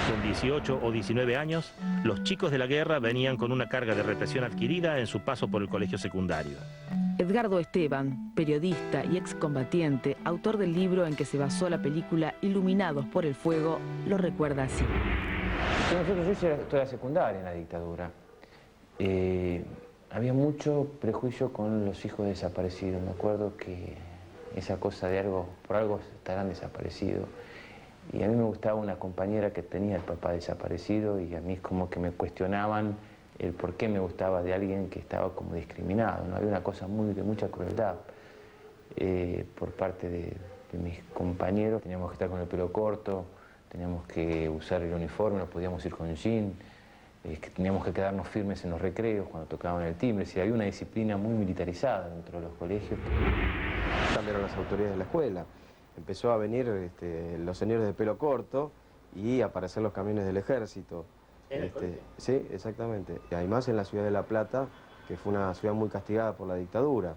Con 18 o 19 años, los chicos de la guerra venían con una carga de represión adquirida en su paso por el colegio secundario. Edgardo Esteban, periodista y excombatiente, autor del libro en que se basó la película Iluminados por el Fuego, lo recuerda así. Yo hice toda la secundaria en la dictadura. Había mucho prejuicio con los hijos desaparecidos. Me acuerdo que esa cosa de por algo estarán desaparecidos. Y a mí me gustaba una compañera que tenía el papá desaparecido y a mí como que me cuestionaban el por qué me gustaba de alguien que estaba como discriminado, ¿no? Había una cosa de mucha crueldad por parte de mis compañeros. Teníamos que estar con el pelo corto, teníamos que usar el uniforme, no podíamos ir con jean, teníamos que quedarnos firmes en los recreos cuando tocaban el timbre. Había una disciplina muy militarizada dentro de los colegios. Cambiaron las autoridades de la escuela. Empezó a venir los señores de pelo corto y a aparecer los camiones del ejército. Sí, exactamente. Y además en la ciudad de La Plata, que fue una ciudad muy castigada por la dictadura,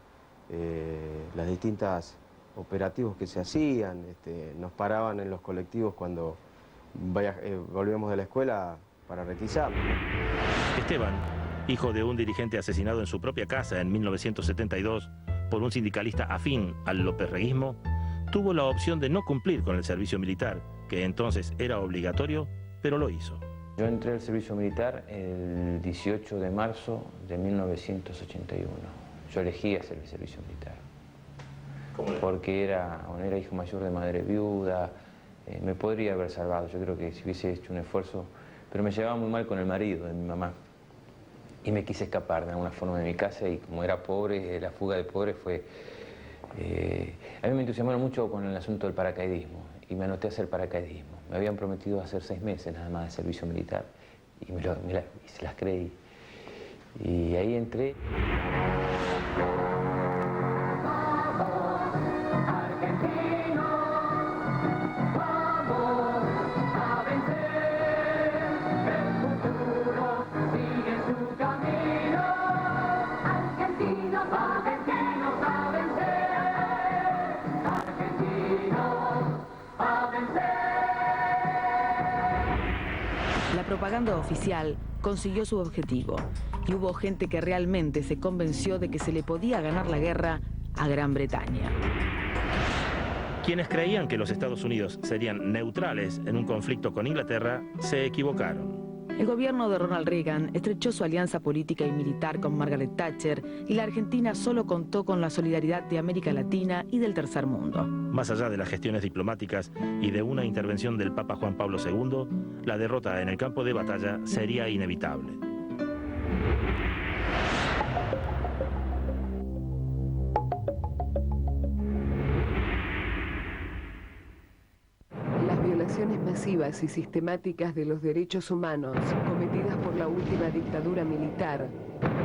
las distintas operativos que se hacían, nos paraban en los colectivos cuando volvíamos de la escuela para requisarnos. Esteban, hijo de un dirigente asesinado en su propia casa en 1972 por un sindicalista afín al lópezreguismo, tuvo la opción de no cumplir con el servicio militar, que entonces era obligatorio, pero lo hizo. Yo entré al servicio militar el 18 de marzo de 1981. Yo elegí hacer el servicio militar. Porque era hijo mayor de madre viuda, me podría haber salvado, yo creo que si hubiese hecho un esfuerzo, pero me llevaba muy mal con el marido de mi mamá. Y me quise escapar de alguna forma de mi casa y como era pobre, la fuga de pobre fue... a mí me entusiasmaron mucho con el asunto del paracaidismo y me anoté a hacer paracaidismo. Me habían prometido hacer 6 meses nada más de servicio militar y se las creí. Y ahí entré. La propaganda oficial consiguió su objetivo y hubo gente que realmente se convenció de que se le podía ganar la guerra a Gran Bretaña. Quienes creían que los Estados Unidos serían neutrales en un conflicto con Inglaterra se equivocaron. El gobierno de Ronald Reagan estrechó su alianza política y militar con Margaret Thatcher y la Argentina solo contó con la solidaridad de América Latina y del tercer mundo. Más allá de las gestiones diplomáticas y de una intervención del Papa Juan Pablo II, la derrota en el campo de batalla sería inevitable. Las violaciones masivas y sistemáticas de los derechos humanos cometidas por la última dictadura militar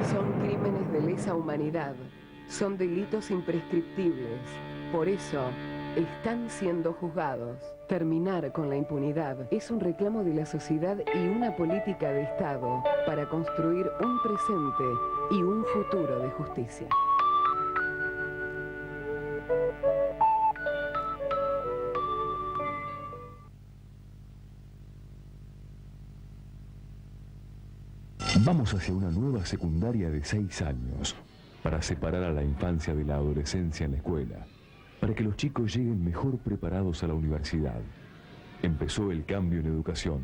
son crímenes de lesa humanidad, son delitos imprescriptibles. Por eso, están siendo juzgados. Terminar con la impunidad es un reclamo de la sociedad y una política de Estado para construir un presente y un futuro de justicia. Vamos hacia una nueva secundaria de 6 años para separar a la infancia de la adolescencia en la escuela, para que los chicos lleguen mejor preparados a la universidad. Empezó el cambio en educación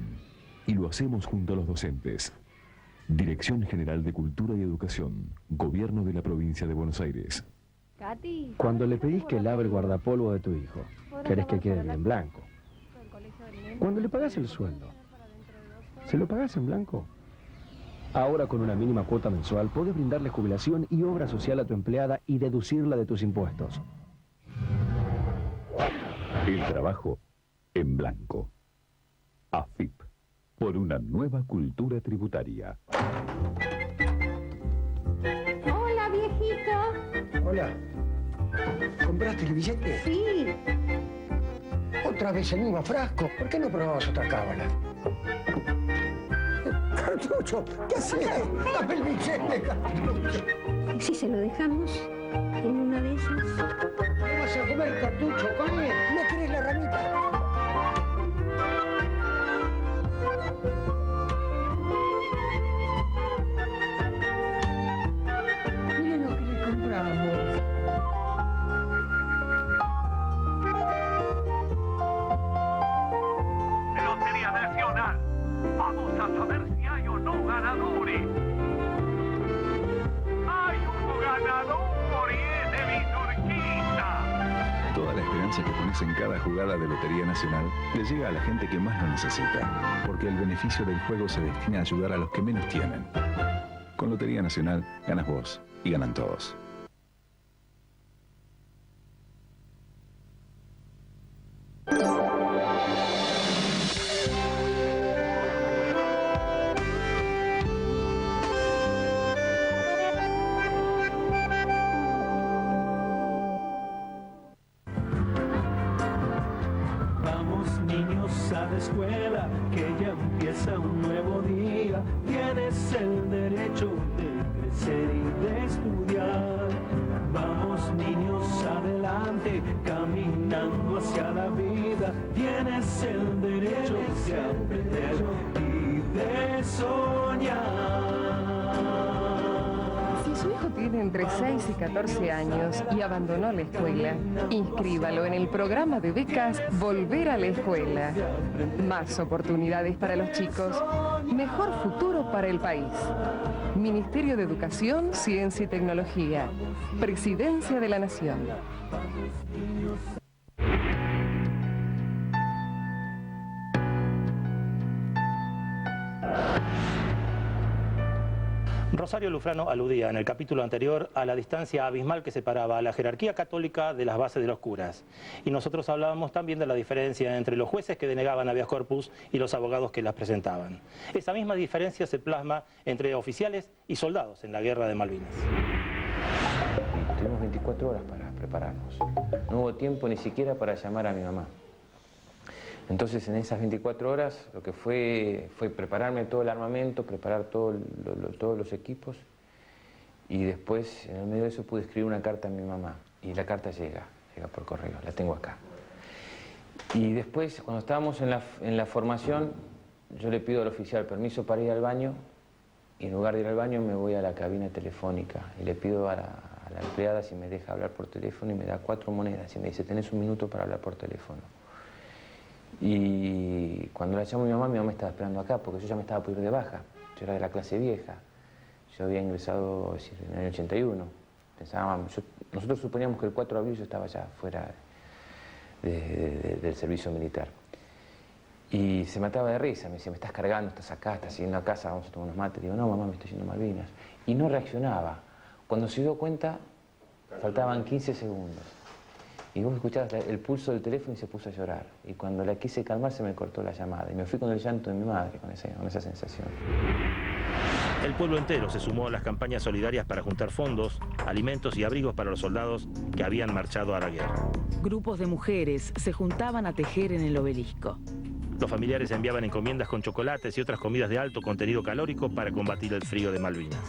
y lo hacemos junto a los docentes. Dirección General de Cultura y Educación, Gobierno de la Provincia de Buenos Aires. Cuando le pedís que lave el guardapolvo de tu hijo, querés que quede bien blanco. Cuando le pagás el sueldo, ¿se lo pagás en blanco? Ahora con una mínima cuota mensual podés brindarle jubilación y obra social a tu empleada y deducirla de tus impuestos. El trabajo en blanco. AFIP, por una nueva cultura tributaria. Hola, viejito. Hola. ¿Compraste el billete? Sí. Otra vez el mismo frasco. ¿Por qué no probamos otra cábala? Cartucho, ¿qué haces? Dame el billete, Cartucho. Si se lo dejamos en una de esas. ¿Qué vas a comer, Cartucho? ¡Come! ¿No querés la ramita? millones en cada jugada de Lotería Nacional le llega a la gente que más lo necesita, porque el beneficio del juego se destina a ayudar a los que menos tienen. Con Lotería Nacional ganas vos y ganan todos. Vamos niños a la escuela, que ya empieza un nuevo día. Tienes el derecho de crecer y de estudiar. Vamos niños adelante, caminando hacia la vida. Tienes el derecho de aprender y de soñar. Si su hijo tiene entre 6 y 14 años y abandonó la escuela, inscríbalo en el programa de becas Volver a la Escuela. Más oportunidades para los chicos, mejor futuro para el país. Ministerio de Educación, Ciencia y Tecnología. Presidencia de la Nación. Rosario Lufrano aludía en el capítulo anterior a la distancia abismal que separaba a la jerarquía católica de las bases de los curas. Y nosotros hablábamos también de la diferencia entre los jueces que denegaban habeas corpus y los abogados que las presentaban. Esa misma diferencia se plasma entre oficiales y soldados en la guerra de Malvinas. Tuvimos 24 horas para prepararnos. No hubo tiempo ni siquiera para llamar a mi mamá. Entonces, en esas 24 horas, lo que fue prepararme todo el armamento, preparar todos los equipos, y después, en el medio de eso, pude escribir una carta a mi mamá. Y la carta llega por correo, la tengo acá. Y después, cuando estábamos en la formación, yo le pido al oficial permiso para ir al baño, y en lugar de ir al baño me voy a la cabina telefónica, y le pido a la empleada si me deja hablar por teléfono, y me da 4 monedas, y me dice, tenés 1 minuto para hablar por teléfono. Y cuando la llamo a mi mamá estaba esperando acá, porque yo ya me estaba por ir de baja. Yo era de la clase vieja. Yo había ingresado en el año 81. Nosotros suponíamos que el 4 de abril yo estaba ya fuera del servicio militar. Y se mataba de risa, me decía, me estás cargando, estás acá, estás yendo a casa, vamos a tomar unos mates. Digo, no mamá, me estoy yendo a Malvinas. Y no reaccionaba. Cuando se dio cuenta, faltaban 15 segundos. Y vos escuchabas el pulso del teléfono y se puso a llorar. Y cuando la quise calmar se me cortó la llamada. Y me fui con el llanto de mi madre, con esa sensación. El pueblo entero se sumó a las campañas solidarias para juntar fondos, alimentos y abrigos para los soldados que habían marchado a la guerra. Grupos de mujeres se juntaban a tejer en el obelisco. Los familiares enviaban encomiendas con chocolates y otras comidas de alto contenido calórico para combatir el frío de Malvinas.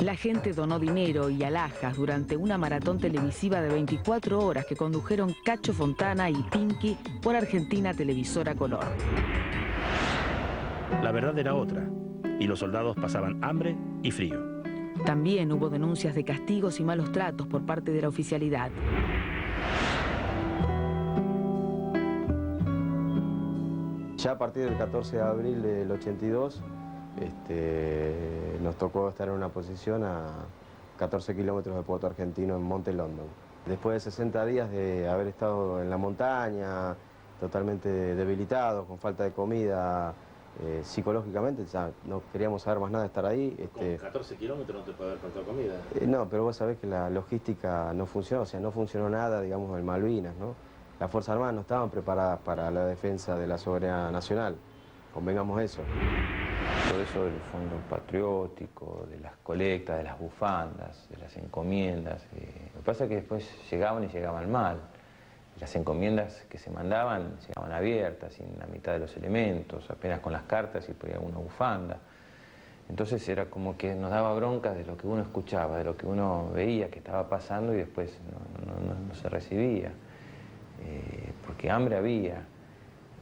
La gente donó dinero y alhajas durante una maratón televisiva de 24 horas que condujeron Cacho Fontana y Pinky por Argentina Televisora Color. La verdad era otra, y los soldados pasaban hambre y frío. También hubo denuncias de castigos y malos tratos por parte de la oficialidad. Ya a partir del 14 de abril del 82, nos tocó estar en una posición a 14 kilómetros de Puerto Argentino, en Monte London. Después de 60 días de haber estado en la montaña, totalmente debilitados, con falta de comida, psicológicamente ya no queríamos saber más nada de estar ahí. Con 14 kilómetros no te puede haber faltado comida. No, pero vos sabés que la logística no funcionó, o sea, no funcionó nada, digamos, en Malvinas, ¿no? Las Fuerzas Armadas no estaban preparadas para la defensa de la soberanía nacional, convengamos eso. Todo eso del fondo patriótico, de las colectas, de las bufandas, de las encomiendas. Lo que pasa es que después llegaban y llegaban mal. Las encomiendas que se mandaban llegaban abiertas, sin la mitad de los elementos, apenas con las cartas y por ahí alguna bufanda. Entonces era como que nos daba bronca de lo que uno escuchaba, de lo que uno veía que estaba pasando y después no se recibía. Porque hambre había,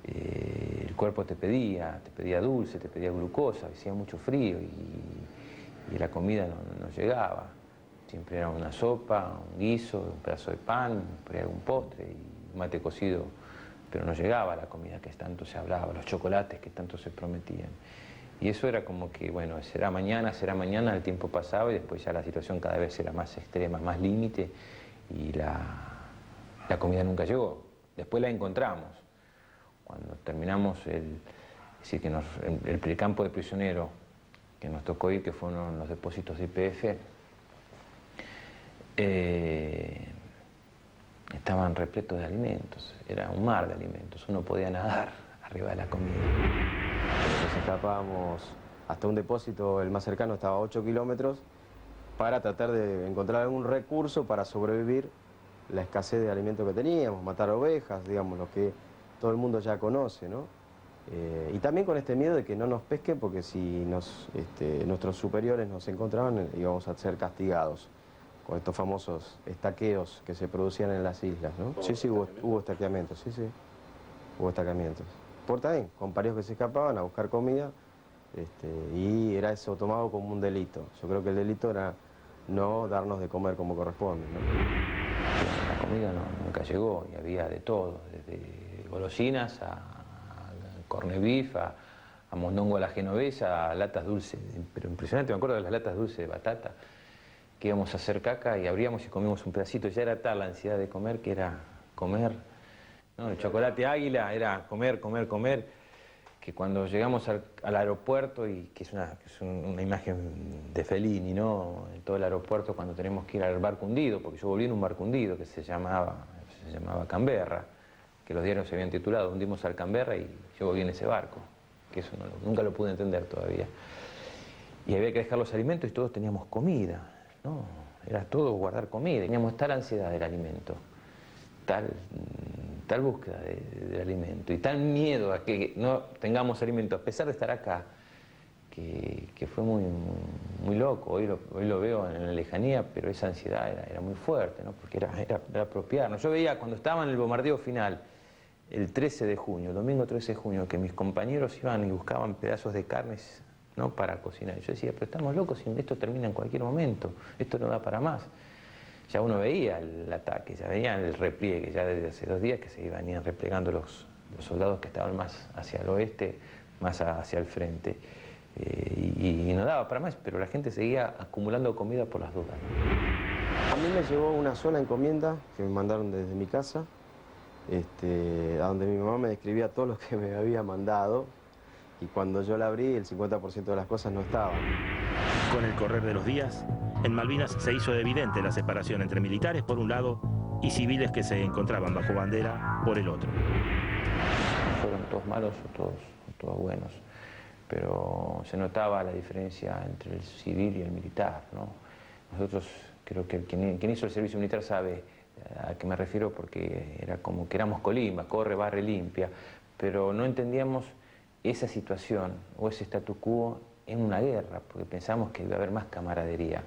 el cuerpo te pedía dulce, te pedía glucosa, hacía mucho frío y la comida no llegaba. Siempre era una sopa, un guiso, un pedazo de pan, por ahí algún postre y un mate cocido, pero no llegaba la comida que tanto se hablaba, los chocolates que tanto se prometían. Y eso era como que, bueno, será mañana, el tiempo pasaba y después ya la situación cada vez era más extrema, más límite y la comida nunca llegó. Después la encontramos. Cuando terminamos el campo de prisioneros que nos tocó ir, que fueron los depósitos de YPF, estaban repletos de alimentos, era un mar de alimentos, uno podía nadar arriba de la comida. Nos escapábamos hasta un depósito, el más cercano estaba a 8 kilómetros, para tratar de encontrar algún recurso para sobrevivir la escasez de alimentos que teníamos, matar ovejas, digamos, lo que todo el mundo ya conoce, ¿no? Y también con este miedo de que no nos pesquen, porque si nuestros superiores nos encontraban íbamos a ser castigados con estos famosos estaqueos que se producían en las islas, ¿no? Sí, hubo estaqueamientos, sí, hubo estaqueamientos. Por también, con varios que se escapaban a buscar comida, y era eso tomado como un delito. Yo creo que el delito era no darnos de comer como corresponde, ¿no? La comida nunca llegó y había de todo, desde golosinas a corned beef, a mondongo a la genovesa, a latas dulces, pero impresionante, me acuerdo de las latas dulces de batata, que íbamos a hacer caca y abríamos y comíamos un pedacito, ya era tal la ansiedad de comer que era comer, ¿no? El chocolate águila era comer, comer, comer, que cuando llegamos al aeropuerto, y que es una imagen de Fellini, ¿no? En todo el aeropuerto, cuando tenemos que ir al barco hundido, porque yo volví en un barco hundido que se llamaba Canberra, que los diarios se habían titulado "Hundimos al Canberra", y yo volví en ese barco, que eso nunca lo pude entender todavía. Y había que dejar los alimentos y todos teníamos comida, ¿no? Era todo guardar comida, teníamos tal ansiedad del alimento, tal búsqueda del alimento y tal miedo a que no tengamos alimento, a pesar de estar acá, que fue muy loco. Hoy lo veo en la lejanía, pero esa ansiedad era muy fuerte, ¿no? Porque era apropiarnos. Yo veía cuando estaba en el bombardeo final, el 13 de junio, el domingo 13 de junio, que mis compañeros iban y buscaban pedazos de carnes, ¿no?, para cocinar. Yo decía, pero estamos locos, esto termina en cualquier momento, esto no da para más. Ya uno veía el ataque, ya veía el repliegue, ya desde hace 2 días que se iban replegando los soldados que estaban más hacia el oeste, más hacia el frente. Y no daba para más, pero la gente seguía acumulando comida por las dudas, ¿no? A mí me llegó una sola encomienda que me mandaron desde mi casa, a donde mi mamá me describía todo lo que me había mandado, y cuando yo la abrí, el 50% de las cosas no estaban. Con el correr de los días, en Malvinas se hizo evidente la separación entre militares por un lado y civiles que se encontraban bajo bandera por el otro. Fueron todos malos o todos buenos, pero se notaba la diferencia entre el civil y el militar, ¿no? Nosotros, creo que quien hizo el servicio militar sabe a qué me refiero, porque era como que éramos colimba, corre, barre, limpia, pero no entendíamos esa situación o ese statu quo en una guerra, porque pensamos que iba a haber más camaradería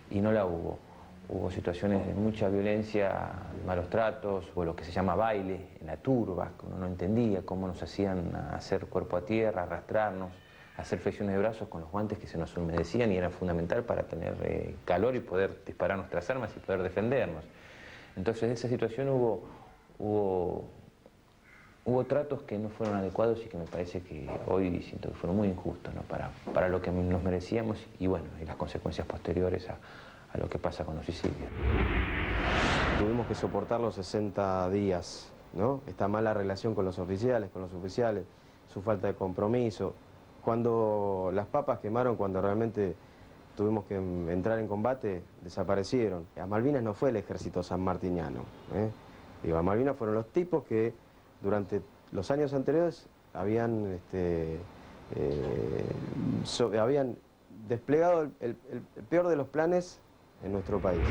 y no la hubo. Hubo situaciones de mucha violencia, de malos tratos, o lo que se llama baile en la turba, que uno no entendía cómo nos hacían hacer cuerpo a tierra, arrastrarnos, hacer flexiones de brazos con los guantes que se nos humedecían y era fundamental para tener calor y poder disparar nuestras armas y poder defendernos. Entonces, en esa situación hubo tratos que no fueron adecuados y que me parece que hoy siento que fueron muy injustos, ¿no?, para lo que nos merecíamos y bueno, y las consecuencias posteriores a lo que pasa con los suicidios. Tuvimos que soportar los 60 días, ¿no? Esta mala relación con los oficiales, su falta de compromiso. Cuando las papas quemaron, cuando realmente tuvimos que entrar en combate, desaparecieron. A Malvinas no fue el ejército sanmartiniano, ¿eh? A Malvinas fueron los tipos que durante los años anteriores habían desplegado el peor de los planes en nuestro país.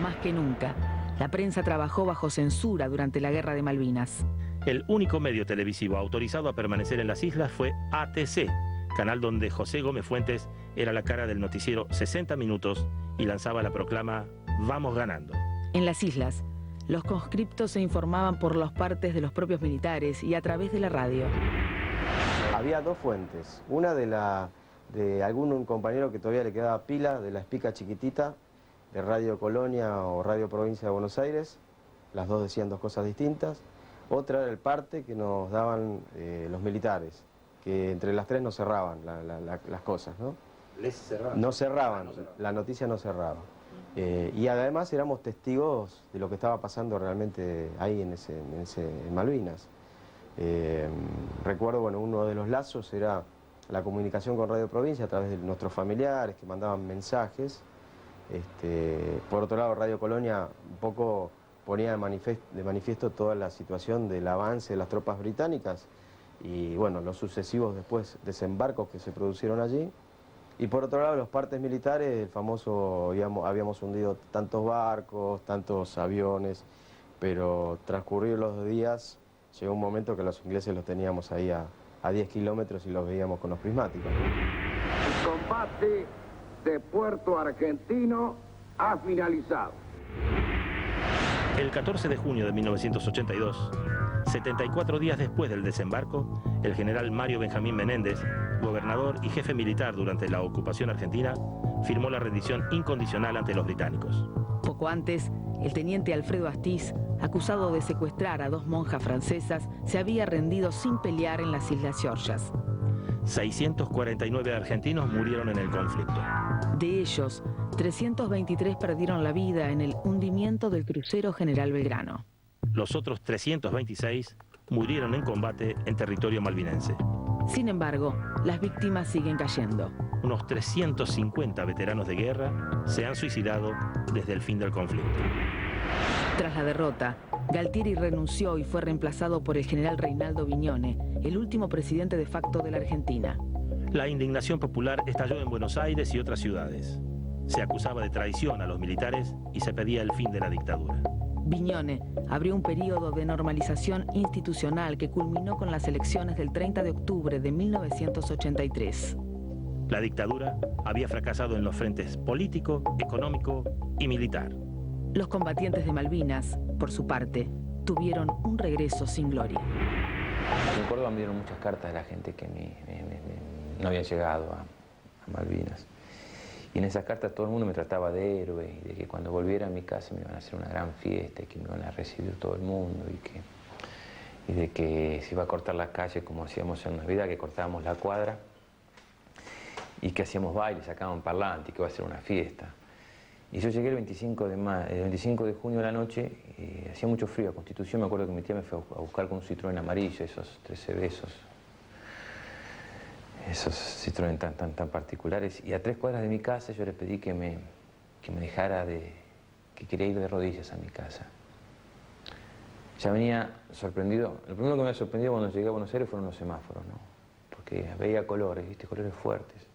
Más que nunca, la prensa trabajó bajo censura durante la Guerra de Malvinas. El único medio televisivo autorizado a permanecer en las islas fue ATC, canal donde José Gómez Fuentes era la cara del noticiero 60 Minutos y lanzaba la proclama "Vamos ganando". En las islas, los conscriptos se informaban por las partes de los propios militares y a través de la radio. Había 2 fuentes, una de algún compañero que todavía le quedaba pila de la espica chiquitita de Radio Colonia o Radio Provincia de Buenos Aires, las dos decían 2 cosas distintas. Otra era el parte que nos daban los militares, que entre las 3 no cerraban las cosas, ¿no? ¿Les cerraban? No cerraban, la noticia no cerraba. Y además éramos testigos de lo que estaba pasando realmente ahí en Malvinas. Recuerdo, bueno, uno de los lazos era la comunicación con Radio Provincia a través de nuestros familiares que mandaban mensajes. Por otro lado, Radio Colonia un poco ponía de manifiesto toda la situación del avance de las tropas británicas y bueno, los sucesivos después desembarcos que se produjeron allí. Y por otro lado, los partes militares, el famoso, habíamos hundido tantos barcos, tantos aviones, pero transcurridos los días, llegó un momento que los ingleses los teníamos ahí a 10 kilómetros y los veíamos con los prismáticos. El combate de Puerto Argentino ha finalizado. El 14 de junio de 1982, 74 días después del desembarco, el general Mario Benjamín Menéndez, gobernador y jefe militar durante la ocupación argentina, firmó la rendición incondicional ante los británicos. Poco antes, el teniente Alfredo Astiz, acusado de secuestrar a 2 monjas francesas, se había rendido sin pelear en las Islas Georgias. 649 argentinos murieron en el conflicto. De ellos, 323 perdieron la vida en el hundimiento del crucero General Belgrano. Los otros 326 murieron en combate en territorio malvinense. Sin embargo, las víctimas siguen cayendo. Unos 350 veteranos de guerra se han suicidado desde el fin del conflicto. Tras la derrota, Galtieri renunció y fue reemplazado por el general Reinaldo Viñone, el último presidente de facto de la Argentina. La indignación popular estalló en Buenos Aires y otras ciudades. Se acusaba de traición a los militares y se pedía el fin de la dictadura. Viñone abrió un periodo de normalización institucional que culminó con las elecciones del 30 de octubre de 1983. La dictadura había fracasado en los frentes político, económico y militar. Los combatientes de Malvinas, por su parte, tuvieron un regreso sin gloria. En Córdoba me dieron muchas cartas de la gente que no había llegado a Malvinas. Y en esas cartas todo el mundo me trataba de héroe, y de que cuando volviera a mi casa me iban a hacer una gran fiesta, y que me iban a recibir todo el mundo, y de que se iba a cortar la calle como hacíamos en Navidad, que cortábamos la cuadra, y que hacíamos baile, sacaban parlante, y que iba a ser una fiesta. Y yo llegué el 25 de junio de la noche, y hacía mucho frío a Constitución. Me acuerdo que mi tía me fue a buscar con un Citroën amarillo, esos 13 besos. Esos Citroën tan particulares. Y a 3 cuadras de mi casa yo le pedí que me dejara que quería ir de rodillas a mi casa. Ya venía sorprendido. Lo primero que me sorprendió cuando llegué a Buenos Aires fueron los semáforos, ¿no? Porque veía colores, ¿viste? Colores fuertes.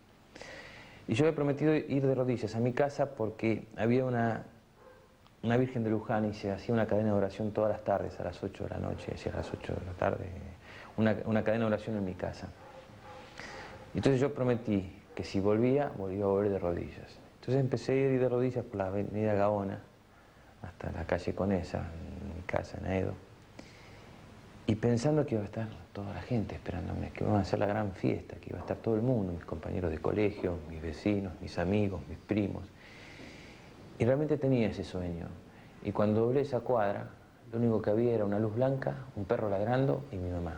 Y yo había prometido ir de rodillas a mi casa porque había una Virgen de Luján y se hacía una cadena de oración todas las tardes, a las 8 de la noche, a las 8 de la tarde, una cadena de oración en mi casa. Entonces yo prometí que si volvía, iba a volver de rodillas. Entonces empecé a ir de rodillas por la avenida Gaona hasta la calle Conesa, en mi casa, en Aedo, y pensando que iba a estar toda la gente esperándome, que iba a hacer la gran fiesta, que iba a estar todo el mundo, mis compañeros de colegio, mis vecinos, mis amigos, mis primos. Y realmente tenía ese sueño. Y cuando doblé esa cuadra, lo único que había era una luz blanca, un perro ladrando y mi mamá.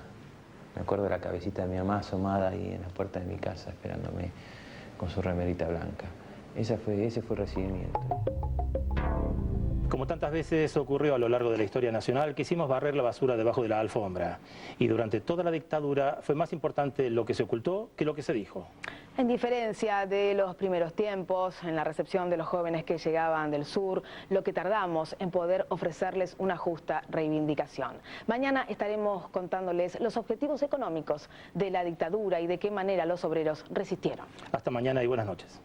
Me acuerdo de la cabecita de mi mamá asomada ahí en la puerta de mi casa esperándome con su remerita blanca. Ese fue el recibimiento. Como tantas veces ocurrió a lo largo de la historia nacional, quisimos barrer la basura debajo de la alfombra. Y durante toda la dictadura fue más importante lo que se ocultó que lo que se dijo. En diferencia de los primeros tiempos, en la recepción de los jóvenes que llegaban del sur, lo que tardamos en poder ofrecerles una justa reivindicación. Mañana estaremos contándoles los objetivos económicos de la dictadura y de qué manera los obreros resistieron. Hasta mañana y buenas noches.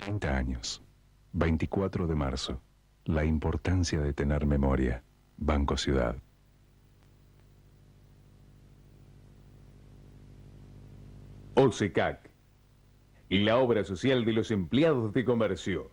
30 años. 24 de marzo. La importancia de tener memoria. Banco Ciudad. OSECAC y la obra social de los empleados de comercio.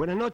Buenas noches.